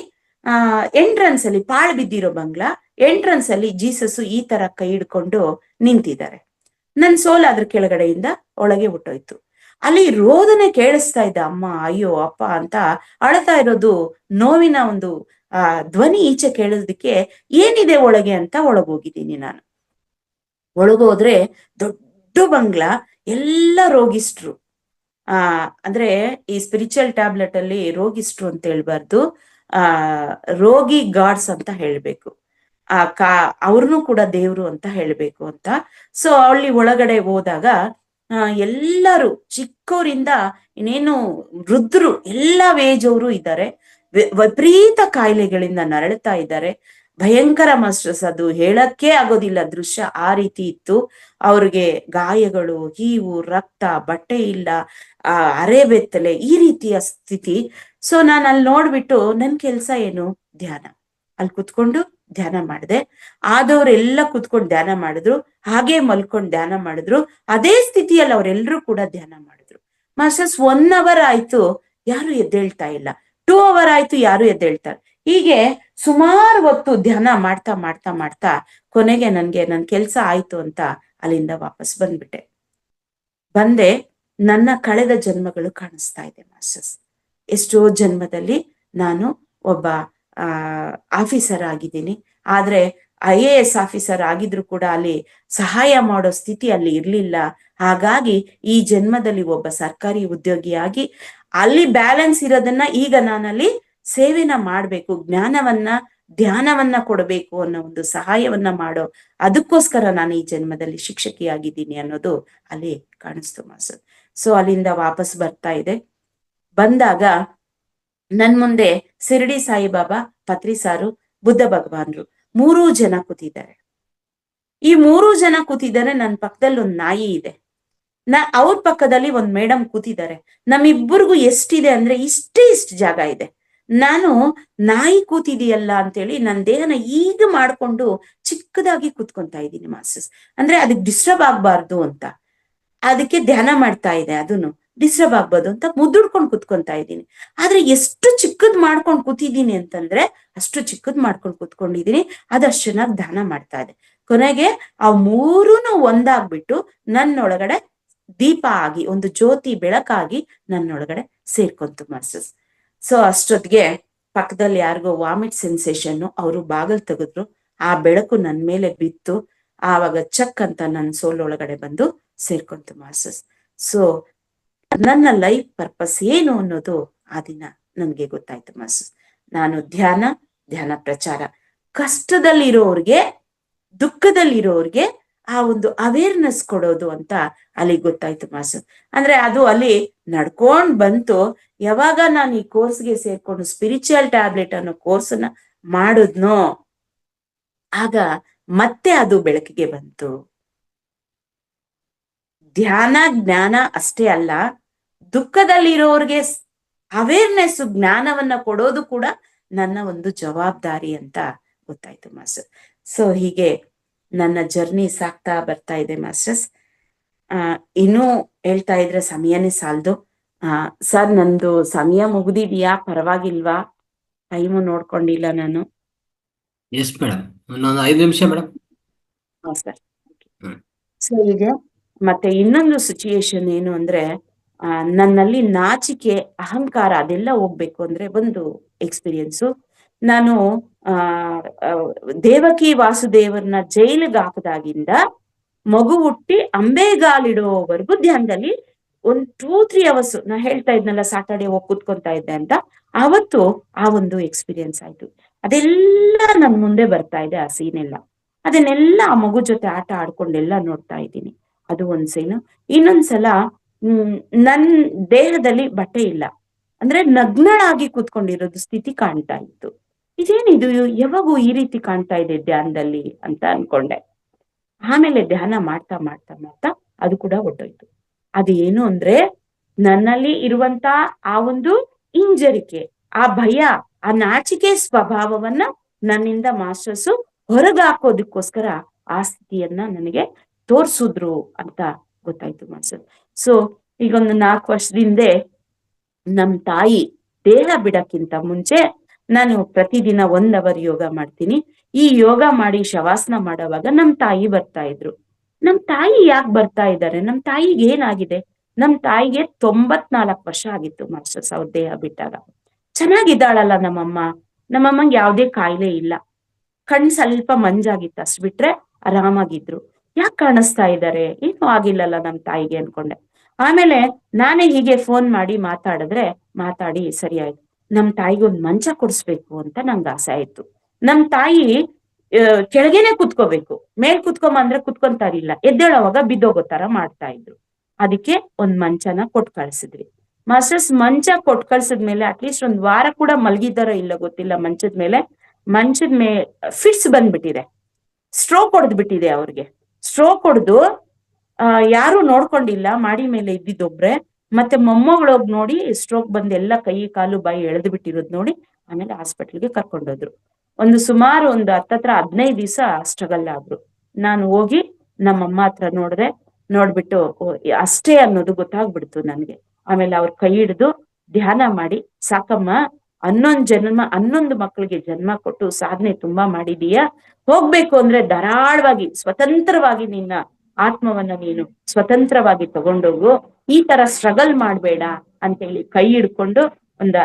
ಎಂಟ್ರನ್ಸ್ ಅಲ್ಲಿ ಪಾಳು ಬಿದ್ದಿರೋ ಬಂಗ್ಲಾ ಎಂಟ್ರನ್ಸ್ ಅಲ್ಲಿ ಜೀಸಸ್ ಈ ತರ ಕೈ ಹಿಡ್ಕೊಂಡು ನಿಂತಿದ್ದಾರೆ. ನನ್ ಸೋಲ್ ಅದ್ರ ಕೆಳಗಡೆಯಿಂದ ಒಳಗೆ ಹುಟ್ಟೋಯ್ತು. ಅಲ್ಲಿ ರೋದನೆ ಕೇಳಿಸ್ತಾ ಇದ್ದ, ಅಮ್ಮ, ಅಯ್ಯೋ, ಅಪ್ಪ ಅಂತ ಅಳ್ತಾ ಇರೋದು, ನೋವಿನ ಒಂದು ಧ್ವನಿ ಈಚೆ ಕೇಳೋದಕ್ಕೆ ಏನಿದೆ ಒಳಗೆ ಅಂತ ಒಳಗೋಗಿದ್ದೀನಿ ನಾನು. ಒಳಗೋದ್ರೆ ದೊಡ್ಡ ಬಂಗ್ಲಾ, ಎಲ್ಲ ರೋಗಿಷ್ಟ್ರು. ಅಂದ್ರೆ ಈ ಸ್ಪಿರಿಚುವಲ್ ಟ್ಯಾಬ್ಲೆಟ್ ಅಲ್ಲಿ ರೋಗಿಷ್ಟ್ರು ಅಂತ ಹೇಳ್ಬಾರ್ದು, ರೋಗಿ ಗಾಡ್ಸ್ ಅಂತ ಹೇಳ್ಬೇಕು. ಅವ್ರನ್ನೂ ಕೂಡ ದೇವ್ರು ಅಂತ ಹೇಳ್ಬೇಕು ಅಂತ. ಸೊ ಅಲ್ಲಿ ಒಳಗಡೆ ಹೋದಾಗ ಎಲ್ಲರೂ ಚಿಕ್ಕವರಿಂದ ಇನ್ನೇನು ವೃದ್ಧರು ಎಲ್ಲಾ ವೇಜ್ ಅವರು ಇದ್ದಾರೆ. ವಿಪರೀತ ಕಾಯಿಲೆಗಳಿಂದ ನರಳ್ತಾ ಇದ್ದಾರೆ. ಭಯಂಕರ ಮಾಸ್ಟರ್ಸ್, ಅದು ಹೇಳಕ್ಕೆ ಆಗೋದಿಲ್ಲ ದೃಶ್ಯ, ಆ ರೀತಿ ಇತ್ತು. ಅವ್ರಿಗೆ ಗಾಯಗಳು, ಹೀವು, ರಕ್ತ, ಬಟ್ಟೆ ಇಲ್ಲ, ಅರೆಬೆತ್ತಲೆ, ಈ ರೀತಿಯ ಸ್ಥಿತಿ. ಸೊ ನಾನು ಅಲ್ಲಿ ನೋಡ್ಬಿಟ್ಟು ನನ್ ಕೆಲ್ಸ ಏನು, ಧ್ಯಾನ. ಅಲ್ಲಿ ಕುತ್ಕೊಂಡು ಧ್ಯಾನ ಮಾಡಿದೆ. ಆದವ್ರೆಲ್ಲ ಕುತ್ಕೊಂಡು ಧ್ಯಾನ ಮಾಡಿದ್ರು, ಹಾಗೆ ಮಲ್ಕೊಂಡು ಧ್ಯಾನ ಮಾಡಿದ್ರು. ಅದೇ ಸ್ಥಿತಿಯಲ್ಲಿ ಅವರೆಲ್ಲರೂ ಕೂಡ ಧ್ಯಾನ ಮಾಡಿದ್ರು. ಮಾಸ್ಟರ್ಸ್ 1 hour ಆಯ್ತು, ಯಾರು ಎದ್ದೇಳ್ತಾ ಇಲ್ಲ. 2 hour ಆಯ್ತು, ಯಾರು ಎದ್ದೇಳ್ತಾರೆ. ಹೀಗೆ ಸುಮಾರು ಹೊತ್ತು ಧ್ಯಾನ ಮಾಡ್ತಾ ಮಾಡ್ತಾ ಮಾಡ್ತಾ ಕೊನೆಗೆ ನನ್ ಕೆಲ್ಸ ಆಯ್ತು ಅಂತ ಅಲ್ಲಿಂದ ವಾಪಸ್ ಬಂದ್ಬಿಟ್ಟೆ. ಬಂದೆ, ನನ್ನ ಕಳೆದ ಜನ್ಮಗಳು ಕಾಣಿಸ್ತಾ ಇದೆ ಮಾಸ್ಟರ್ಸ್. ಎಷ್ಟೋ ಜನ್ಮದಲ್ಲಿ ನಾನು ಒಬ್ಬ ಆಫೀಸರ್ ಆಗಿದ್ದೀನಿ. ಆದ್ರೆ IAS ಆಫೀಸರ್ ಆಗಿದ್ರು ಕೂಡ ಅಲ್ಲಿ ಸಹಾಯ ಮಾಡೋ ಸ್ಥಿತಿ ಅಲ್ಲಿ ಇರ್ಲಿಲ್ಲ. ಹಾಗಾಗಿ ಈ ಜನ್ಮದಲ್ಲಿ ಒಬ್ಬ ಸರ್ಕಾರಿ ಉದ್ಯೋಗಿಯಾಗಿ ಅಲ್ಲಿ ಬ್ಯಾಲೆನ್ಸ್ ಇರೋದನ್ನ ಈಗ ನಾನಲ್ಲಿ ಸೇವೆನ ಮಾಡ್ಬೇಕು, ಜ್ಞಾನವನ್ನ, ಧ್ಯಾನವನ್ನ ಕೊಡಬೇಕು ಅನ್ನೋ ಒಂದು ಸಹಾಯವನ್ನ ಮಾಡೋ, ಅದಕ್ಕೋಸ್ಕರ ನಾನು ಈ ಜನ್ಮದಲ್ಲಿ ಶಿಕ್ಷಕಿಯಾಗಿದ್ದೀನಿ ಅನ್ನೋದು ಅಲ್ಲಿ ಕಾಣಿಸ್ತು ಮಾಸ್ಟರ್. ಸೊ ಅಲ್ಲಿಂದ ವಾಪಸ್ ಬರ್ತಾ ಇದೆ. ಬಂದಾಗ ನನ್ ಮುಂದೆ ಶಿರಡಿ ಸಾಯಿಬಾಬಾ, ಪತ್ರಿ ಸಾರು, ಬುದ್ಧ ಭಗವಾನ್ರು 3 ಜನ ಕೂತಿದ್ದಾರೆ. ಈ 3 ಜನ ಕೂತಿದ್ದಾರೆ. ನನ್ನ ಪಕ್ಕದಲ್ಲಿ ಒಂದು ನಾಯಿ ಇದೆ. ಅವ್ರ ಪಕ್ಕದಲ್ಲಿ ಒಂದ್ ಮೇಡಮ್ ಕೂತಿದ್ದಾರೆ. ನಮ್ಮಿಬ್ಬರಿಗೂ ಎಷ್ಟಿದೆ ಅಂದ್ರೆ ಇಷ್ಟು ಜಾಗ ಇದೆ. ನಾನು ನಾಯಿ ಕೂತಿದೆಯಲ್ಲ ಅಂತೇಳಿ ನನ್ನ ದೇಹನ ಈಗ ಮಾಡ್ಕೊಂಡು ಚಿಕ್ಕದಾಗಿ ಕೂತ್ಕೊಂತಾ ಇದ್ದೀನಿ ಮಾಸ್ಟರ್ಸ್. ಅಂದ್ರೆ ಅದಕ್ಕೆ ಡಿಸ್ಟರ್ಬ್ ಆಗ್ಬಾರ್ದು ಅಂತ, ಅದಕ್ಕೆ ಧ್ಯಾನ ಮಾಡ್ತಾ ಇದೆ, ಅದನ್ನು ಡಿಸ್ಟರ್ಬ್ ಆಗ್ಬಾರ್ದು ಅಂತ ಮುದ್ದುಡ್ಕೊಂಡು ಕುತ್ಕೊಂತಾ ಇದ್ದೀನಿ. ಆದ್ರೆ ಎಷ್ಟು ಚಿಕ್ಕದ್ ಮಾಡ್ಕೊಂಡು ಕೂತಿದ್ದೀನಿ ಅಂತಂದ್ರೆ ಅಷ್ಟು ಚಿಕ್ಕದ್ ಮಾಡ್ಕೊಂಡು ಕೂತ್ಕೊಂಡಿದೀನಿ. ಅದಷ್ಟು ಚೆನ್ನಾಗಿ ಧ್ಯಾನ ಮಾಡ್ತಾ ಇದೆ. ಕೊನೆಗೆ ಆ 3ನು ಒಂದಾಗ್ಬಿಟ್ಟು ನನ್ನೊಳಗಡೆ ದೀಪ ಆಗಿ, ಒಂದು ಜ್ಯೋತಿ ಬೆಳಕಾಗಿ ನನ್ನೊಳಗಡೆ ಸೇರ್ಕೊಂತು ಮಾಸ್ಟರ್ಸ್. ಸೊ ಅಷ್ಟೊತ್ತಿಗೆ ಪಕ್ಕದಲ್ಲಿ ಯಾರಿಗೋ ವಾಮಿಟ್ ಸೆನ್ಸೇಷನ್, ಅವರು ಬಾಗಲ್ ತೆಗೆದ್ರು. ಆ ಬೆಳಕು ನನ್ ಮೇಲೆ ಬಿತ್ತು. ಆವಾಗ ಚಕ್ ಅಂತ ನನ್ನ ಸೋಲ್ ಒಳಗಡೆ ಬಂದು ಸೇರ್ಕೊಂತು ಮಾಸ್ಟರ್ಸ್. ಸೊ ನನ್ನ ಲೈಫ್ ಪರ್ಪಸ್ ಏನು ಅನ್ನೋದು ಆ ದಿನ ನನ್ಗೆ ಗೊತ್ತಾಯ್ತು ಮಾಸ್ಟರ್ಸ್. ನಾನು ಧ್ಯಾನ ಪ್ರಚಾರ, ಕಷ್ಟದಲ್ಲಿರೋರ್ಗೆ, ದುಃಖದಲ್ಲಿರೋರ್ಗೆ ಆ ಒಂದು ಅವೇರ್ನೆಸ್ ಕೊಡೋದು ಅಂತ ಅಲ್ಲಿ ಗೊತ್ತಾಯ್ತು ಮಾಸ್ಟರ್. ಅಂದ್ರೆ ಅದು ಅಲ್ಲಿ ನಡ್ಕೊಂಡ್ ಬಂತು. ಯಾವಾಗ ನಾನು ಈ ಕೋರ್ಸ್ಗೆ ಸೇರ್ಕೊಂಡು ಸ್ಪಿರಿಚುವಲ್ ಟ್ಯಾಬ್ಲೆಟ್ ಅನ್ನೋ ಕೋರ್ಸ್ನ ಮಾಡಿದ್ನೋ ಆಗ ಮತ್ತೆ ಅದು ಬೆಳಕಿಗೆ ಬಂತು. ಧ್ಯಾನ, ಜ್ಞಾನ ಅಷ್ಟೇ ಅಲ್ಲ, ದುಃಖದಲ್ಲಿರೋರ್ಗೆ ಅವೇರ್ನೆಸ್, ಜ್ಞಾನವನ್ನ ಕೊಡೋದು ಕೂಡ ನನ್ನ ಒಂದು ಜವಾಬ್ದಾರಿ ಅಂತ ಗೊತ್ತಾಯ್ತು ಮಾಸ್ಟರ್. ಸೊ ಹೀಗೆ ನನ್ನ ಜರ್ನಿ ಸಾಕ್ತಾ ಬರ್ತಾ ಇದೆ ಮಾಸ್ಟರ್ಸ್. ಇನ್ನೂ ಹೇಳ್ತಾ ಇದ್ರೆ ಸಮಯನೇ ಸಾಲದು. ಸರ್, ನಂದು ಸಮಯ ಮುಗ್ದಿದ್ಯಾ? ಪರವಾಗಿಲ್ವಾ? ಟೈಮು ನೋಡ್ಕೊಂಡಿಲ್ಲ ನಾನು. ಎಸ್ ಮೇಡಮ್, ಇನ್ನೊಂದು 5 ನಿಮಿಷ ಮೇಡಮ್. ಹಾ ಸರ್. ಸೊ ಹೀಗೆ ಮತ್ತೆ ಇನ್ನೊಂದು ಸಿಚುಯೇಷನ್ ಏನು ಅಂದ್ರೆ, ನನ್ನಲ್ಲಿ ನಾಚಿಕೆ, ಅಹಂಕಾರ ಅದೆಲ್ಲ ಹೋಗ್ಬೇಕು ಅಂದ್ರೆ ಒಂದು ಎಕ್ಸ್ಪೀರಿಯನ್ಸು. ನಾನು ದೇವಕಿ ವಾಸುದೇವರನ್ನ ಜೈಲಿಗೆ ಹಾಕದಾಗಿಂದ ಮಗು ಹುಟ್ಟಿ ಅಂಬೆಗಾಲಿಡೋವರೆಗೂ ಧ್ಯಾನದಲ್ಲಿ ಒಂದು 2-3 hours, ನಾ ಹೇಳ್ತಾ ಇದ್ನಲ್ಲ ಸಾಟರ್ಡೆ ಹೋಗಿ ಕೂತ್ಕೊಂತಾ ಇದ್ದೆ ಅಂತ, ಅವತ್ತು ಆ ಒಂದು ಎಕ್ಸ್ಪೀರಿಯನ್ಸ್ ಆಯ್ತು. ಅದೆಲ್ಲ ನನ್ ಮುಂದೆ ಬರ್ತಾ ಇದೆ, ಆ ಸೀನ್ ಎಲ್ಲ. ಅದನ್ನೆಲ್ಲ ಆ ಮಗು ಜೊತೆ ಆಟ ಆಡ್ಕೊಂಡೆಲ್ಲ ನೋಡ್ತಾ ಇದ್ದೀನಿ. ಅದು ಒಂದ್ ಸೀನು. ಇನ್ನೊಂದ್ಸಲ ನನ್ ದೇಹದಲ್ಲಿ ಬಟ್ಟೆ ಇಲ್ಲ, ಅಂದ್ರೆ ನಗ್ನಳಾಗಿ ಕೂತ್ಕೊಂಡಿರೋದು ಸ್ಥಿತಿ ಕಾಣ್ತಾ ಇತ್ತು. ಇದೇನಿದು, ಯಾವಾಗೂ ಈ ರೀತಿ ಕಾಣ್ತಾ ಇದೆ ಧ್ಯಾನದಲ್ಲಿ ಅಂತ ಅನ್ಕೊಂಡೆ. ಆಮೇಲೆ ಧ್ಯಾನ ಮಾಡ್ತಾ ಮಾಡ್ತಾ ಮಾಡ್ತಾ ಅದು ಕೂಡ ಹೊಟ್ಟೋಯ್ತು. ಅದೇನು ಅಂದ್ರೆ ನನ್ನಲ್ಲಿ ಇರುವಂತ ಆ ಒಂದು ಹಿಂಜರಿಕೆ, ಆ ಭಯ, ಆ ನಾಚಿಕೆ ಸ್ವಭಾವವನ್ನ ನನ್ನಿಂದ ಮಾಸ್ಟರ್ಸು ಹೊರಗಾಕೋದಕ್ಕೋಸ್ಕರ ಆ ಸ್ಥಿತಿಯನ್ನ ನನಗೆ ತೋರ್ಸುದ್ರು ಅಂತ ಗೊತ್ತಾಯ್ತು ಮಾಸ್ಟರ್. ಸೊ ಈಗೊಂದು 4 ವರ್ಷದಿಂದೆ ನಮ್ ತಾಯಿ ದೇಹ ಬಿಡಕ್ಕಿಂತ ಮುಂಚೆ ನಾನು ಪ್ರತಿದಿನ 1 ಅವರ್ ಯೋಗ ಮಾಡ್ತೀನಿ. ಈ ಯೋಗ ಮಾಡಿ ಶವಾಸನ ಮಾಡೋವಾಗ ನಮ್ ತಾಯಿ ಬರ್ತಾ ಇದ್ರು. ನಮ್ ತಾಯಿ ಯಾಕೆ ಬರ್ತಾ ಇದ್ದಾರೆ? ನಮ್ ತಾಯಿಗೆ ಏನಾಗಿದೆ? ನಮ್ ತಾಯಿಗೆ 94 ವರ್ಷ ಆಗಿತ್ತು ಮಾಸ್ಟರ್ಸ್ ಅವ್ರ ದೇಹ ಬಿಟ್ಟಾಗ. ಚೆನ್ನಾಗಿದ್ದಾಳಲ್ಲ ನಮ್ಮಮ್ಮ. ನಮ್ಮಮ್ಮಂಗೆ ಯಾವ್ದೇ ಕಾಯಿಲೆ ಇಲ್ಲ. ಕಣ್ ಸ್ವಲ್ಪ ಮಂಜಾಗಿತ್ತು ಅಷ್ಟ್ ಬಿಟ್ರೆ ಆರಾಮಾಗಿದ್ರು. ಯಾಕೆ ಕಾಣಿಸ್ತಾ ಇದ್ದಾರೆ? ಏನೂ ಆಗಿಲ್ಲಲ್ಲ ನಮ್ ತಾಯಿಗೆ ಅನ್ಕೊಂಡೆ. ಆಮೇಲೆ ನಾನೇ ಹೀಗೆ ಫೋನ್ ಮಾಡಿ ಮಾತಾಡಿ ಸರಿ ಆಯ್ತು. ನಮ್ ತಾಯಿಗೆ ಒಂದ್ ಮಂಚ ಕೊಡಿಸ್ಬೇಕು ಅಂತ ನಂಗೆ ಆಸೆ ಆಯ್ತು. ನಮ್ ತಾಯಿ ಕೆಳಗೇನೆ ಕುತ್ಕೋಬೇಕು, ಮೇಲ್ ಕುತ್ಕೊಂಬ ಅಂದ್ರೆ ಕುತ್ಕೊಂತಾರಿಲ್ಲ, ಎದ್ದೇಳೋವಾಗ ಬಿದ್ದೋಗೋ ತರ ಮಾಡ್ತಾ ಇದ್ರು. ಅದಕ್ಕೆ ಒಂದ್ ಮಂಚನ ಕೊಟ್ ಕಳ್ಸಿದ್ವಿ ಮಾಸ್ಟರ್ಸ್. ಮಂಚ ಕೊಟ್ ಕಳ್ಸಿದ್ಮೇಲೆ ಅಟ್ಲೀಸ್ಟ್ 1 ವಾರ ಕೂಡ ಮಲ್ಗಿದಾರೋ ಇಲ್ಲ ಗೊತ್ತಿಲ್ಲ ಮಂಚದ ಮೇಲೆ ಫಿಟ್ಸ್ ಬಂದ್ಬಿಟ್ಟಿದೆ, ಸ್ಟ್ರೋಕ್ ಹೊಡೆದ್ ಬಿಟ್ಟಿದೆ ಅವ್ರಿಗೆ. ಸ್ಟ್ರೋಕ್ ಹೊಡೆದು ಯಾರು ನೋಡ್ಕೊಂಡಿಲ್ಲ, ಮಾಡಿ ಮೇಲೆ ಇದ್ದಿದ್ದೊಬ್ರೆ. ಮತ್ತೆ ಮೊಮ್ಮಗಳೋಗ್ ನೋಡಿ ಸ್ಟ್ರೋಕ್ ಬಂದ್ ಎಲ್ಲ ಕೈ ಕಾಲು ಬಾಯಿ ಎಳೆದು ಬಿಟ್ಟಿರೋದ್ ನೋಡಿ ಆಮೇಲೆ ಹಾಸ್ಪಿಟಲ್ಗೆ ಕರ್ಕೊಂಡೋದ್ರು. ಸುಮಾರು ಒಂದು 15 ದಿವಸ ಸ್ಟ್ರಗಲ್ ಆದ್ರು. ನಾನು ಹೋಗಿ ನಮ್ಮಮ್ಮ ಹತ್ರ ನೋಡ್ಬಿಟ್ಟು ಅಷ್ಟೇ ಅನ್ನೋದು ಗೊತ್ತಾಗ್ಬಿಡ್ತು ನನ್ಗೆ. ಆಮೇಲೆ ಅವ್ರ ಕೈ ಹಿಡಿದು ಧ್ಯಾನ ಮಾಡಿ, ಸಾಕಮ್ಮ, 11 ಮಕ್ಕಳಿಗೆ ಜನ್ಮ ಕೊಟ್ಟು ಸಾಧನೆ ತುಂಬಾ ಮಾಡಿದೀಯ. ಹೋಗ್ಬೇಕು ಅಂದ್ರೆ ಧಾರಾಳವಾಗಿ ಸ್ವತಂತ್ರವಾಗಿ ನಿನ್ನ ಆತ್ಮವನ್ನ ನೀನು ಸ್ವತಂತ್ರವಾಗಿ ತಗೊಂಡೋಗು, ಈ ತರ ಸ್ಟ್ರಗಲ್ ಮಾಡ್ಬೇಡ ಅಂತೇಳಿ ಕೈ ಹಿಡ್ಕೊಂಡು ಒಂದ್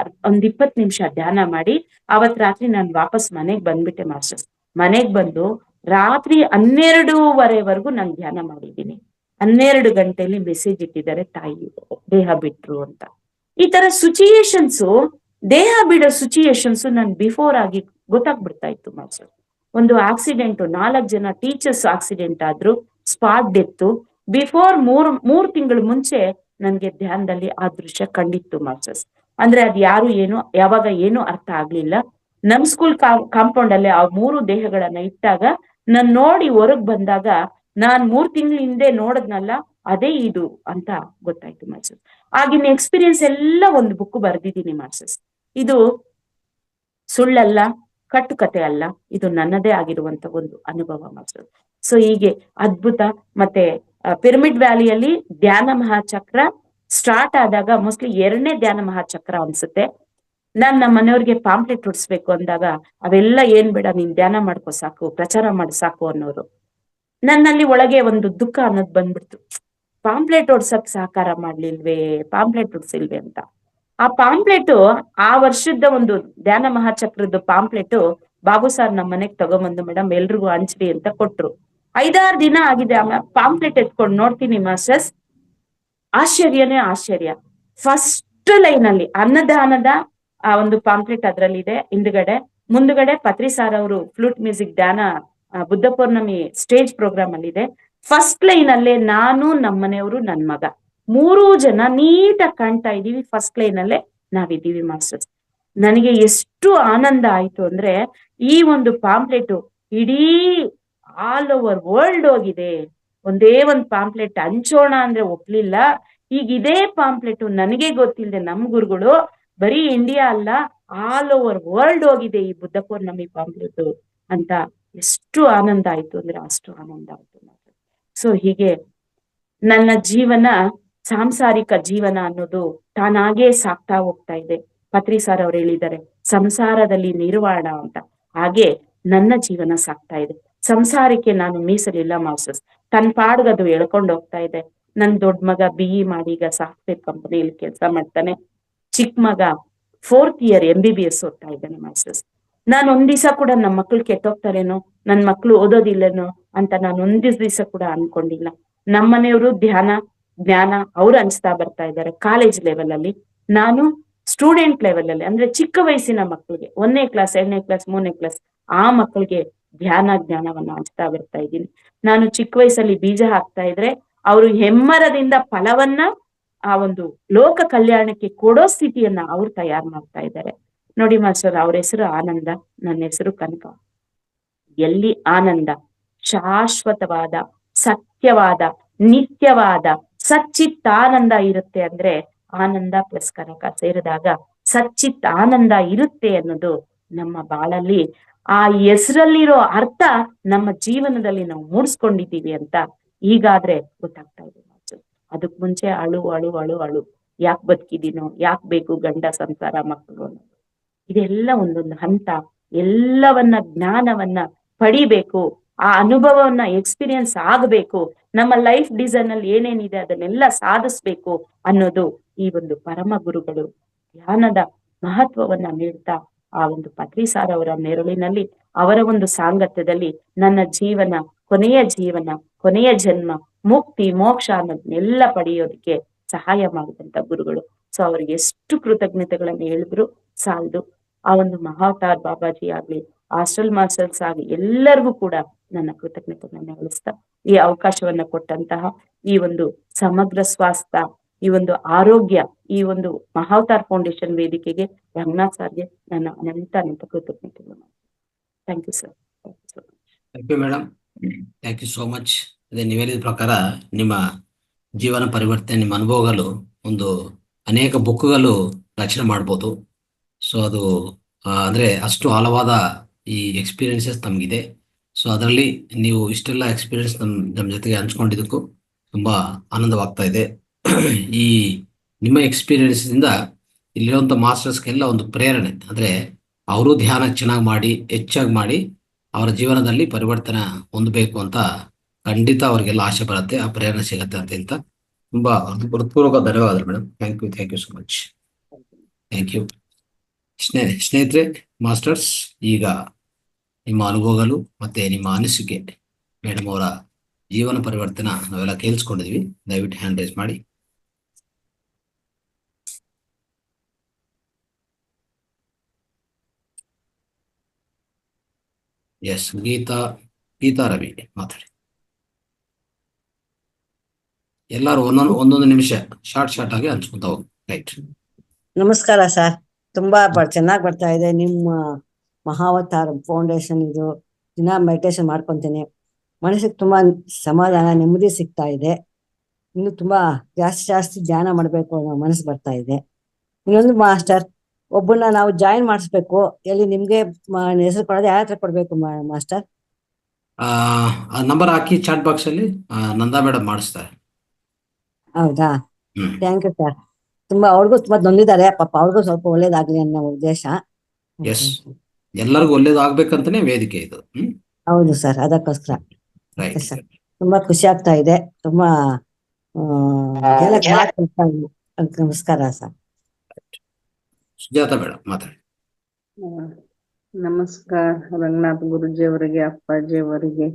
20 ನಿಮಿಷ ಧ್ಯಾನ ಮಾಡಿ ಅವತ್ ರಾತ್ರಿ ನಾನು ವಾಪಸ್ ಮನೆಗ್ ಬಂದ್ಬಿಟ್ಟೆ ಮಾಸ್ಟರ್ಸ್. ಮನೆಗ್ ಬಂದು ರಾತ್ರಿ 12:30ವರೆಗೂ ನಾನು ಧ್ಯಾನ ಮಾಡಿದ್ದೀನಿ. 12 ಗಂಟೆಯಲ್ಲಿ ಮೆಸೇಜ್ ಇಟ್ಟಿದ್ದಾರೆ, ತಾಯಿ ದೇಹ ಬಿಟ್ರು ಅಂತ. ಈ ತರ ಸಿಚುಯೇಷನ್ಸ್, ದೇಹ ಬಿಡೋ ಸಿಚುಯೇಷನ್ಸ್ ನನ್ ಬಿಫೋರ್ ಆಗಿ ಗೊತ್ತಾಗ್ಬಿಡ್ತಾ ಇತ್ತು ಮಾಸ್ಟರ್. ಒಂದು ಆಕ್ಸಿಡೆಂಟ್, 4 ಜನ ಟೀಚರ್ಸ್ ಆಕ್ಸಿಡೆಂಟ್ ಆದ್ರು, ಸ್ಪಾಟ್ ಡೆತ್. ಬಿಫೋರ್ 3 ತಿಂಗಳು ಮುಂಚೆ ನನ್ಗೆ ಧ್ಯಾನದಲ್ಲಿ ಆ ದೃಶ್ಯ ಕಂಡಿತ್ತು ಮಾಸ್ಟರ್ಸ್. ಅಂದ್ರೆ ಅದ್ ಯಾವಾಗ ಏನು ಅರ್ಥ ಆಗ್ಲಿಲ್ಲ. ನಮ್ ಸ್ಕೂಲ್ ಕಾಂಪೌಂಡ್ ಅಲ್ಲೇ ಆ 3 ದೇಹಗಳನ್ನ ಇಟ್ಟಾಗ ನಾನ್ ನೋಡಿ ಹೊರಗ್ ಬಂದಾಗ ನಾನ್ 3 ತಿಂಗಳ ಹಿಂದೆ ನೋಡದ್ನಲ್ಲ ಅದೇ ಇದು ಅಂತ ಗೊತ್ತಾಯ್ತು ಮಾಸ್ಟರ್ಸ್. ಆಗಿನ ಎಕ್ಸ್ಪೀರಿಯನ್ಸ್ ಎಲ್ಲ ಒಂದು ಬುಕ್ ಬರ್ದಿದ್ದೀನಿ ಮಾಸ್ಟರ್ಸ್. ಇದು ಸುಳ್ಳಲ್ಲ, ಕಟ್ಟುಕತೆ ಅಲ್ಲ, ಇದು ನನ್ನದೇ ಆಗಿರುವಂತ ಒಂದು ಅನುಭವ ಮಾಸ್ಟರ್. ಸೊ ಹೀಗೆ ಅದ್ಭುತ. ಮತ್ತೆ ಪಿರಮಿಡ್ ವ್ಯಾಲಿಯಲ್ಲಿ ಧ್ಯಾನ ಮಹಾಚಕ್ರ ಸ್ಟಾರ್ಟ್ ಆದಾಗ ಮೋಸ್ಟ್ಲಿ 2ನೇ ಧ್ಯಾನ ಮಹಾಚಕ್ರ ಅನ್ಸುತ್ತೆ. ನಮ್ಮ ಮನೆಯವ್ರಿಗೆ ಪಾಂಪ್ಲೆಟ್ ಹೊಡ್ಸ್ಬೇಕು ಅಂದಾಗ ಅವೆಲ್ಲ ಏನ್ ಬೇಡ, ನೀನ್ ಧ್ಯಾನ ಮಾಡ್ಕೋ ಸಾಕು, ಪ್ರಚಾರ ಮಾಡು ಸಾಕು ಅನ್ನೋರು. ನನ್ನಲ್ಲಿ ಒಳಗೆ ಒಂದು ದುಃಖ ಅನ್ನೋದು ಬಂದ್ಬಿಡ್ತು. ಪಾಂಪ್ಲೆಟ್ ಹೊಡ್ಸಕ್ ಸಹಕಾರ ಪಾಂಪ್ಲೆಟ್ ಹೊಡ್ಸಿಲ್ವೇ ಅಂತ. ಆ ಪಾಂಪ್ಲೆಟ್ ಆ ವರ್ಷದ ಒಂದು ಧ್ಯಾನ ಮಹಾಚಕ್ರದ ಪಾಂಪ್ಲೆಟ್ ಬಾಬು ಸಾರ್ ನಮ್ಮ ಮನೆಗ್ ತಗೊಂಬಂದು, ಮೇಡಮ್ ಎಲ್ರಿಗೂ ಹಂಚ್ರಿ ಅಂತ ಕೊಟ್ರು. 5-6 ದಿನ ಆಗಿದೆ. ಪಾಂಪ್ಲೆಟ್ ಎತ್ಕೊಂಡು ನೋಡ್ತೀನಿ ಮಾಸ್ಟರ್ಸ್, ಆಶ್ಚರ್ಯನೇ ಆಶ್ಚರ್ಯ. ಫಸ್ಟ್ ಲೈನ್ ಅಲ್ಲಿ ಅನ್ನದಾನದ ಆ ಒಂದು ಪಾಂಪ್ಲೆಟ್ ಅದ್ರಲ್ಲಿದೆ ಹಿಂದ್ಗಡೆ. ಮುಂದ್ಗಡೆ ಪತ್ರಿ ಸಾರ್ ಅವರು ಫ್ಲೂಟ್ ಮ್ಯೂಸಿಕ್ ಧ್ಯಾನ ಬುದ್ಧ ಪೌರ್ಣಮಿ ಸ್ಟೇಜ್ ಪ್ರೋಗ್ರಾಮ್ ಅಲ್ಲಿ ಇದೆ. ಫಸ್ಟ್ ಲೈನ್ ಅಲ್ಲೇ ನಾನು, ನಮ್ಮನೆಯವರು, ನನ್ ಮಗ 3 ಜನ ನೀಟಾಗಿ ಕಾಣ್ತಾ ಇದೀವಿ. ಫಸ್ಟ್ ಲೈನ್ ಅಲ್ಲೇ ನಾವಿದ್ದೀವಿ ಮಾಸ್ಟರ್ಸ್. ನನಗೆ ಎಷ್ಟು ಆನಂದ ಆಯ್ತು ಅಂದ್ರೆ, ಈ ಒಂದು ಪಾಂಪ್ಲೆಟ್ ಇಡೀ ಆಲ್ ಓವರ್ ವರ್ಲ್ಡ್ ಹೋಗಿದೆ. ಒಂದೇ ಒಂದ್ ಪಾಂಪ್ಲೆಟ್ ಹಂಚೋಣ ಅಂದ್ರೆ ಒಪ್ಲಿಲ್ಲ. ಈಗ ಇದೇ ಪಾಂಪ್ಲೆಟ್ ನನಗೆ ಗೊತ್ತಿಲ್ಲದೆ ನಮ್ ಗುರುಗಳು ಬರೀ ಇಂಡಿಯಾ ಅಲ್ಲ, ಆಲ್ ಓವರ್ ವರ್ಲ್ಡ್ ಹೋಗಿದೆ ಈ ಬುದ್ಧ ಪೌರ್ಣಮಿ ಪಾಂಪ್ಲೆಟ್ ಅಂತ ಎಷ್ಟು ಆನಂದ ಆಯ್ತು ಅಂದ್ರೆ ಅಷ್ಟು ಆನಂದ ಆಯ್ತು. ಸೊ ಹೀಗೆ ನನ್ನ ಜೀವನ, ಸಾಂಸಾರಿಕ ಜೀವನ ಅನ್ನೋದು ತಾನಾಗೇ ಸಾಕ್ತಾ ಹೋಗ್ತಾ ಇದೆ. ಪತ್ರಿ ಸಾರ್ ಅವ್ರು ಹೇಳಿದ್ದಾರೆ ಸಂಸಾರದಲ್ಲಿ ನಿರ್ವಾಣ ಅಂತ. ಹಾಗೆ ನನ್ನ ಜೀವನ ಸಾಕ್ತಾ ಇದೆ. ಸಂಸಾರಕ್ಕೆ ನಾನು ಮೀಸಲಿಲ್ಲ ಮಾಸ್ಟರ್ಸ್. ತನ್ನ ಪಾಡ್ಗದು ಎಳ್ಕೊಂಡು ಹೋಗ್ತಾ ಇದೆ. ನನ್ ದೊಡ್ಡ ಮಗ BE ಮಾಡಿ ಈಗ ಸಾಫ್ಟ್ವೇರ್ ಕಂಪನಿಯಲ್ಲಿ ಕೆಲಸ ಮಾಡ್ತಾನೆ. ಚಿಕ್ಕ ಮಗ 4th ಇಯರ್ MBBS ಓದ್ತಾ ಇದ್ದಾನೆ ಮಾಸ್ಟರ್ಸ್. ನಾನು ಒಂದ್ ದಿವಸ ಕೂಡ ನಮ್ಮ ಮಕ್ಳು ಕೆಟ್ಟೋಗ್ತಾರೇನೋ, ನನ್ ಮಕ್ಳು ಓದೋದಿಲ್ಲನೋ ಅಂತ ನಾನು ಒಂದ್ ದಿವಸ ಕೂಡ ಅನ್ಕೊಂಡಿಲ್ಲ. ನಮ್ಮನೆಯವರು ಧ್ಯಾನ ಜ್ಞಾನ ಅವ್ರು ಹಂಚ್ತಾ ಬರ್ತಾ ಇದ್ದಾರೆ ಕಾಲೇಜ್ ಲೆವೆಲ್ ಅಲ್ಲಿ. ನಾನು ಸ್ಟೂಡೆಂಟ್ ಲೆವೆಲ್ ಅಲ್ಲಿ, ಅಂದ್ರೆ ಚಿಕ್ಕ ವಯಸ್ಸಿನ ಮಕ್ಕಳಿಗೆ 1ನೇ ಕ್ಲಾಸ್ 2ನೇ ಕ್ಲಾಸ್ 3ನೇ ಕ್ಲಾಸ್ ಆ ಮಕ್ಕಳಿಗೆ ಧ್ಯಾನ ಜ್ಞಾನವನ್ನ ಹಂಚ್ತಾ ಬರ್ತಾ ಇದ್ದೀನಿ. ನಾನು ಚಿಕ್ಕ ವಯಸ್ಸಲ್ಲಿ ಬೀಜ ಹಾಕ್ತಾ ಇದ್ರೆ ಅವರು ಹೆಮ್ಮರದಿಂದ ಫಲವನ್ನ ಆ ಒಂದು ಲೋಕ ಕಲ್ಯಾಣಕ್ಕೆ ಕೊಡೋ ಸ್ಥಿತಿಯನ್ನ ಅವ್ರು ತಯಾರು ಮಾಡ್ತಾ ಇದ್ದಾರೆ ನೋಡಿ ಮಾಸ್ಟರ್. ಅವ್ರ ಹೆಸರು ಆನಂದ, ನನ್ನ ಹೆಸರು ಕನಕ. ಎಲ್ಲಿ ಆನಂದ, ಶಾಶ್ವತವಾದ ಸತ್ಯವಾದ ನಿತ್ಯವಾದ ಸಚ್ಚಿತ್ತಾನಂದ ಇರುತ್ತೆ. ಅಂದ್ರೆ ಆನಂದ ಪ್ಲಸ್ ಕನಕ ಸೇರಿದಾಗ ಸಚ್ಚಿತ್ ಆನಂದ ಇರುತ್ತೆ ಅನ್ನೋದು ನಮ್ಮ ಬಾಳಲ್ಲಿ ಆ ಹೆಸರಲ್ಲಿರೋ ಅರ್ಥ ನಮ್ಮ ಜೀವನದಲ್ಲಿ ನಾವು ಮೂಡಿಸ್ಕೊಂಡಿದ್ದೀವಿ ಅಂತ ಈಗಾದ್ರೆ ಗೊತ್ತಾಗ್ತಾ ಇದೆ ಮಾತು. ಅದಕ್ ಮುಂಚೆ ಅಳು ಅಳು ಅಳು ಅಳು, ಯಾಕೆ ಬದುಕಿದೀನೋ, ಯಾಕೆ ಬೇಕು ಗಂಡ, ಸಂಸಾರ, ಮಕ್ಕಳು ಅನ್ನೋದು. ಇದೆಲ್ಲ ಒಂದೊಂದು ಹಂತ. ಎಲ್ಲವನ್ನ ಜ್ಞಾನವನ್ನ ಪಡಿಬೇಕು, ಆ ಅನುಭವವನ್ನ ಎಕ್ಸ್ಪೀರಿಯನ್ಸ್ ಆಗಬೇಕು, ನಮ್ಮ ಲೈಫ್ ಡಿಸೈನ್ ಅಲ್ಲಿ ಏನೇನಿದೆ ಅದನ್ನೆಲ್ಲ ಸಾಧಿಸ್ಬೇಕು ಅನ್ನೋದು ಈ ಒಂದು ಪರಮ ಗುರುಗಳು ಧ್ಯಾನದ ಮಹತ್ವವನ್ನ ನೀಡ್ತಾ ಆ ಒಂದು ಪತ್ರಿ ಸಾರ್ ಅವರ ನೆರಳಿನಲ್ಲಿ, ಅವರ ಒಂದು ಸಾಂಗತ್ಯದಲ್ಲಿ ನನ್ನ ಜೀವನ, ಕೊನೆಯ ಜನ್ಮ, ಮುಕ್ತಿ ಮೋಕ್ಷ ಅನ್ನೋದನ್ನೆಲ್ಲ ಪಡೆಯೋದಕ್ಕೆ ಸಹಾಯ ಮಾಡಿದಂತ ಗುರುಗಳು. ಸೊ ಅವ್ರಿಗೆ ಎಷ್ಟು ಕೃತಜ್ಞತೆಗಳನ್ನ ಹೇಳಿದ್ರು ಸಾಲದು. ಆ ಒಂದು ಮಹಾವತಾರ್ ಬಾಬಾಜಿ ಆಗ್ಲಿ, ಹಾಸ್ಟೆಲ್ ಮಾಸ್ಟರ್ಸ್ ಆಗ್ಲಿ, ಎಲ್ಲರಿಗೂ ಕೂಡ ನನ್ನ ಕೃತಜ್ಞತೆಗಳನ್ನ ಹೇಳಿಸ್ತಾ ಈ ಅವಕಾಶವನ್ನ ಕೊಟ್ಟಂತಹ ಈ ಒಂದು ಸಮಗ್ರ ಸ್ವಾಸ್ಥ್ಯ, ಈ ಒಂದು ಆರೋಗ್ಯ, ಈ ಒಂದು ಮಹಾವತಾರ್ ಫೌಂಡೇಶನ್ ವೇದಿಕೆಗೆ ರಂಗನಾಥ್ ಸರ್ಗೆ ನನ್ನ ಅನಂತ ಕೃತಜ್ಞತೆಗಳು. Thank you sir. Thank you madam. Thank you so much. ಅದೇ ನೀವು ಹೇಳಿದ ಪ್ರಕಾರ ನಿಮ್ಮ ಜೀವನ ಪರಿವರ್ತನೆ, ನಿಮ್ಮ ಅನುಭವಗಳು ಒಂದು ಅನೇಕ ಬುಕ್ಗಳು ರಚನೆ ಮಾಡ್ಬೋದು. ಸೊ ಅದು ಅಂದ್ರೆ ಅಷ್ಟು ಆಳವಾದ ಈ ಎಕ್ಸ್ಪೀರಿಯನ್ಸಸ್ ನಮಗಿದೆ. ಸೊ ಅದರಲ್ಲಿ ನೀವು ಇಷ್ಟೆಲ್ಲ ಎಕ್ಸ್ಪೀರಿಯನ್ಸ್ ನಮ್ಮ ಜೊತೆಗೆ ಹಂಚ್ಕೊಂಡಿದ್ದಕ್ಕೂ ತುಂಬಾ ಆನಂದವಾಗ್ತಾ ಇದೆ. ಈ ನಿಮ್ಮ ಎಕ್ಸ್ಪೀರಿಯನ್ಸ್ ಇಂದ ಇಲ್ಲಿರುವಂಥ ಮಾಸ್ಟರ್ಸ್ಗೆಲ್ಲ ಒಂದು ಪ್ರೇರಣೆ, ಅಂದ್ರೆ ಅವರು ಧ್ಯಾನ ಚೆನ್ನಾಗಿ ಮಾಡಿ, ಹೆಚ್ಚಾಗಿ ಮಾಡಿ ಅವರ ಜೀವನದಲ್ಲಿ ಪರಿವರ್ತನೆ ಹೊಂದಬೇಕು ಅಂತ ಖಂಡಿತ ಅವರಿಗೆಲ್ಲ ಆಸೆ ಬರುತ್ತೆ, ಆ ಪ್ರೇರಣೆ ಸಿಗತ್ತೆ ಅಂತ ತುಂಬಾ ಹೃತ್ಪೂರ್ವಕ ಧನ್ಯವಾದಗಳು madam. Thank you so much. Thank you. ಸ್ನೇಹಿತರೆ, ಮಾಸ್ಟರ್ಸ್, ಈಗ ನಿಮ್ಮ ಅನುಭವಗಳು ಮತ್ತೆ ನಿಮ್ಮ ಅನಿಸಿಕೆ, ಮೇಡಮ್ ಅವರ ಜೀವನ ಪರಿವರ್ತನಾ ನಾವೆಲ್ಲ ಕೇಳಿಸ್ಕೊಂಡಿದ್ವಿ. ದಯವಿಟ್ಟು ಹ್ಯಾಂಡ್ ರೈಸ್ ಮಾಡಿ. ಎಸ್, ಗೀತಾ ರವಿ ಮಾತಾಡಿ. ಎಲ್ಲರೂ ಒಂದೊಂದು ನಿಮಿಷ ಶಾರ್ಟ್ ಆಗಿ ಹಂಚ್ಕೊಂತ ಹೋಗಿ. ರೈಟ್. ನಮಸ್ಕಾರ ಸರ್. ತುಂಬಾ ಚೆನ್ನಾಗಿ ಬರ್ತಾ ಇದೆ ನಿಮ್ಮ ಮಹಾವತಾರ್ ಫೌಂಡೇಶನ್. ಇದು ದಿನ ಮೆಡಿಟೇಷನ್ ಮಾಡ್ಕೊಂತೀನಿ, ಮನಸ್ಸಿಗೆ ತುಂಬಾ ಸಮಾಧಾನ, ನೆಮ್ಮದಿ ಸಿಗ್ತಾ ಇದೆ. ಇನ್ನು ತುಂಬಾ ಜಾಸ್ತಿ ಧ್ಯಾನ ಮಾಡ್ಬೇಕು ಅನ್ನೋ ಮನಸ್ಸು ಬರ್ತಾ ಇದೆ. ಇನ್ನೊಂದು ಮಾಸ್ಟರ್, ಒಬ್ಬನ್ನ ನಾವು ಜಾಯಿನ್ ಮಾಡಿಸ್ಬೇಕು, ಎಲ್ಲಿ ನಿಮ್ಗೆ ಹೆಸರು ಕೊಡೋದು ಯಾರ ಹತ್ರ ಕೊಡ್ಬೇಕು ಮಾಸ್ಟರ್? ನಂಬರ್ ಹಾಕಿ ಚಾಟ್ ಬಾಕ್ಸ್ ಅಲ್ಲಿ ನಂದಾ ಮೇಡಮ್ ಮಾಡಿಸ್ತಾರೆ. ಹೌದಾ? Thank you sir. ತುಂಬಾ ಅವ್ರಿಗೂ ತುಂಬಾ ನೊಂದಿದ್ದಾರೆ ಪಾಪ, ಅವ್ರಿಗೂ ಸ್ವಲ್ಪ ಒಳ್ಳೇದಾಗ್ಲಿ ಅನ್ನೋ ಉದ್ದೇಶ. ಎಸ್, ಎಲ್ಲರಿಗೂ ಒಳ್ಳೇದಾಗ್ಬೇಕಂತಾನೆ ವೇದಿಕೆ ಇದು. ಹೌದು ಸರ್, ಅದಕ್ಕೋಸ್ಕರ. ರೈಟ್. ಸರ್, ತುಂಬಾ ಖುಷಿ ಆಗ್ತಾ ಇದೆ. ತುಂಬಾ ನಮಸ್ಕಾರ ಸರ್. ಸುಜಾತ ಮೇಡಮ್ ಮಾತಾಡಿ. ನಮಸ್ಕಾರ ರಂಗನಾಥ್ ಗುರುಜಿಯವರಿಗೆ, ಅಪ್ಪಾಜಿಯವರಿಗೆ,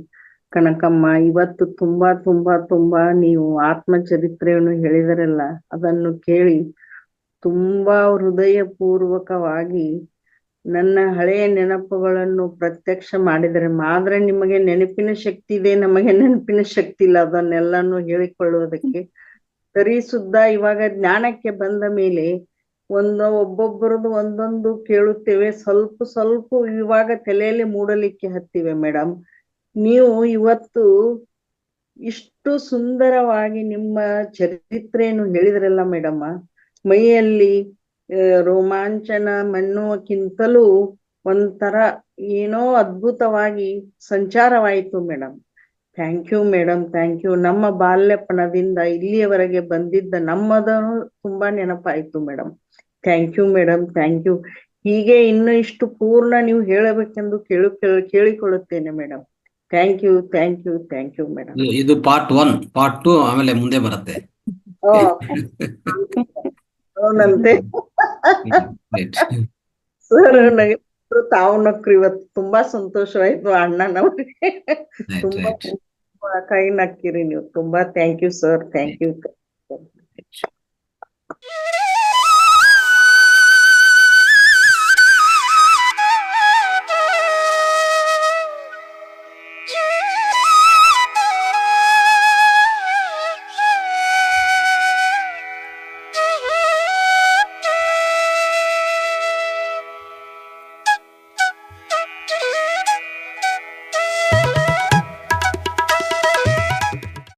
ಕನಕಮ್ಮ. ಇವತ್ತು ತುಂಬಾ ತುಂಬಾ ತುಂಬಾ ನೀವು ಆತ್ಮಚರಿತ್ರೆಯನ್ನು ಹೇಳಿದರಲ್ಲ, ಅದನ್ನು ಕೇಳಿ ತುಂಬಾ ಹೃದಯಪೂರ್ವಕವಾಗಿ ನನ್ನ ಹಳೆಯ ನೆನಪುಗಳನ್ನು ಪ್ರತ್ಯಕ್ಷ ಮಾಡಿದರೆ ಮಾತ್ರ ನಿಮಗೆ ನೆನಪಿನ ಶಕ್ತಿ ಇದೆ, ನಮಗೆ ನೆನಪಿನ ಶಕ್ತಿ ಇಲ್ಲ ಅದನ್ನೆಲ್ಲಾನು ಹೇಳಿಕೊಳ್ಳುವುದಕ್ಕೆ. ಸರಿ ಸುದ್ದ ಇವಾಗ ಜ್ಞಾನಕ್ಕೆ ಬಂದ ಮೇಲೆ ಒಬ್ಬೊಬ್ಬರದು ಒಂದೊಂದು ಕೇಳುತ್ತೇವೆ, ಸ್ವಲ್ಪ ಇವಾಗ ತಲೆಯಲ್ಲಿ ಮೂಡಲಿಕ್ಕೆ ಹತ್ತಿವೆ. ಮೇಡಮ್, ನೀವು ಇವತ್ತು ಇಷ್ಟು ಸುಂದರವಾಗಿ ನಿಮ್ಮ ಚರಿತ್ರೆಯನ್ನು ಹೇಳಿದ್ರಲ್ಲ ಮೇಡಮ್, ಮೈಯಲ್ಲಿ ರೋಮಾಂಚನ ಮನ್ನುವಕ್ಕಿಂತಲೂ ಒಂಥರ ಏನೋ ಅದ್ಭುತವಾಗಿ ಸಂಚಾರವಾಯಿತು madam. Thank you madam, thank you. ನಮ್ಮ ಬಾಲ್ಯಪಣದಿಂದ ಇಲ್ಲಿಯವರೆಗೆ ಬಂದಿದ್ದ ನಮ್ಮದನ್ನು ತುಂಬಾ ನೆನಪಾಯ್ತು madam. Thank you madam, thank you. ಹೀಗೆ ಇನ್ನು ಇಷ್ಟು ಪೂರ್ಣ ನೀವು ಹೇಳಬೇಕೆಂದು ಕೇಳಿಕೊಳ್ಳುತ್ತೇನೆ madam. Thank you, thank you, thank you madam. ಇದು ಪಾರ್ಟ್ 1, ಪಾರ್ಟ್ 2 ಆಮೇಲೆ ಮುಂದೆ ಬರುತ್ತೆ. ಅವನಂತೆ ಸರ್, ತಾವು ನಕ್ರು. ಇವತ್ತು ತುಂಬಾ ಸಂತೋಷವಾಯ್ತು ಅಣ್ಣನವ್ರಿಗೆ. ತುಂಬಾ ಕೈ ನಕ್ಕಿರಿ ನೀವು. ತುಂಬಾ thank you sir, thank you.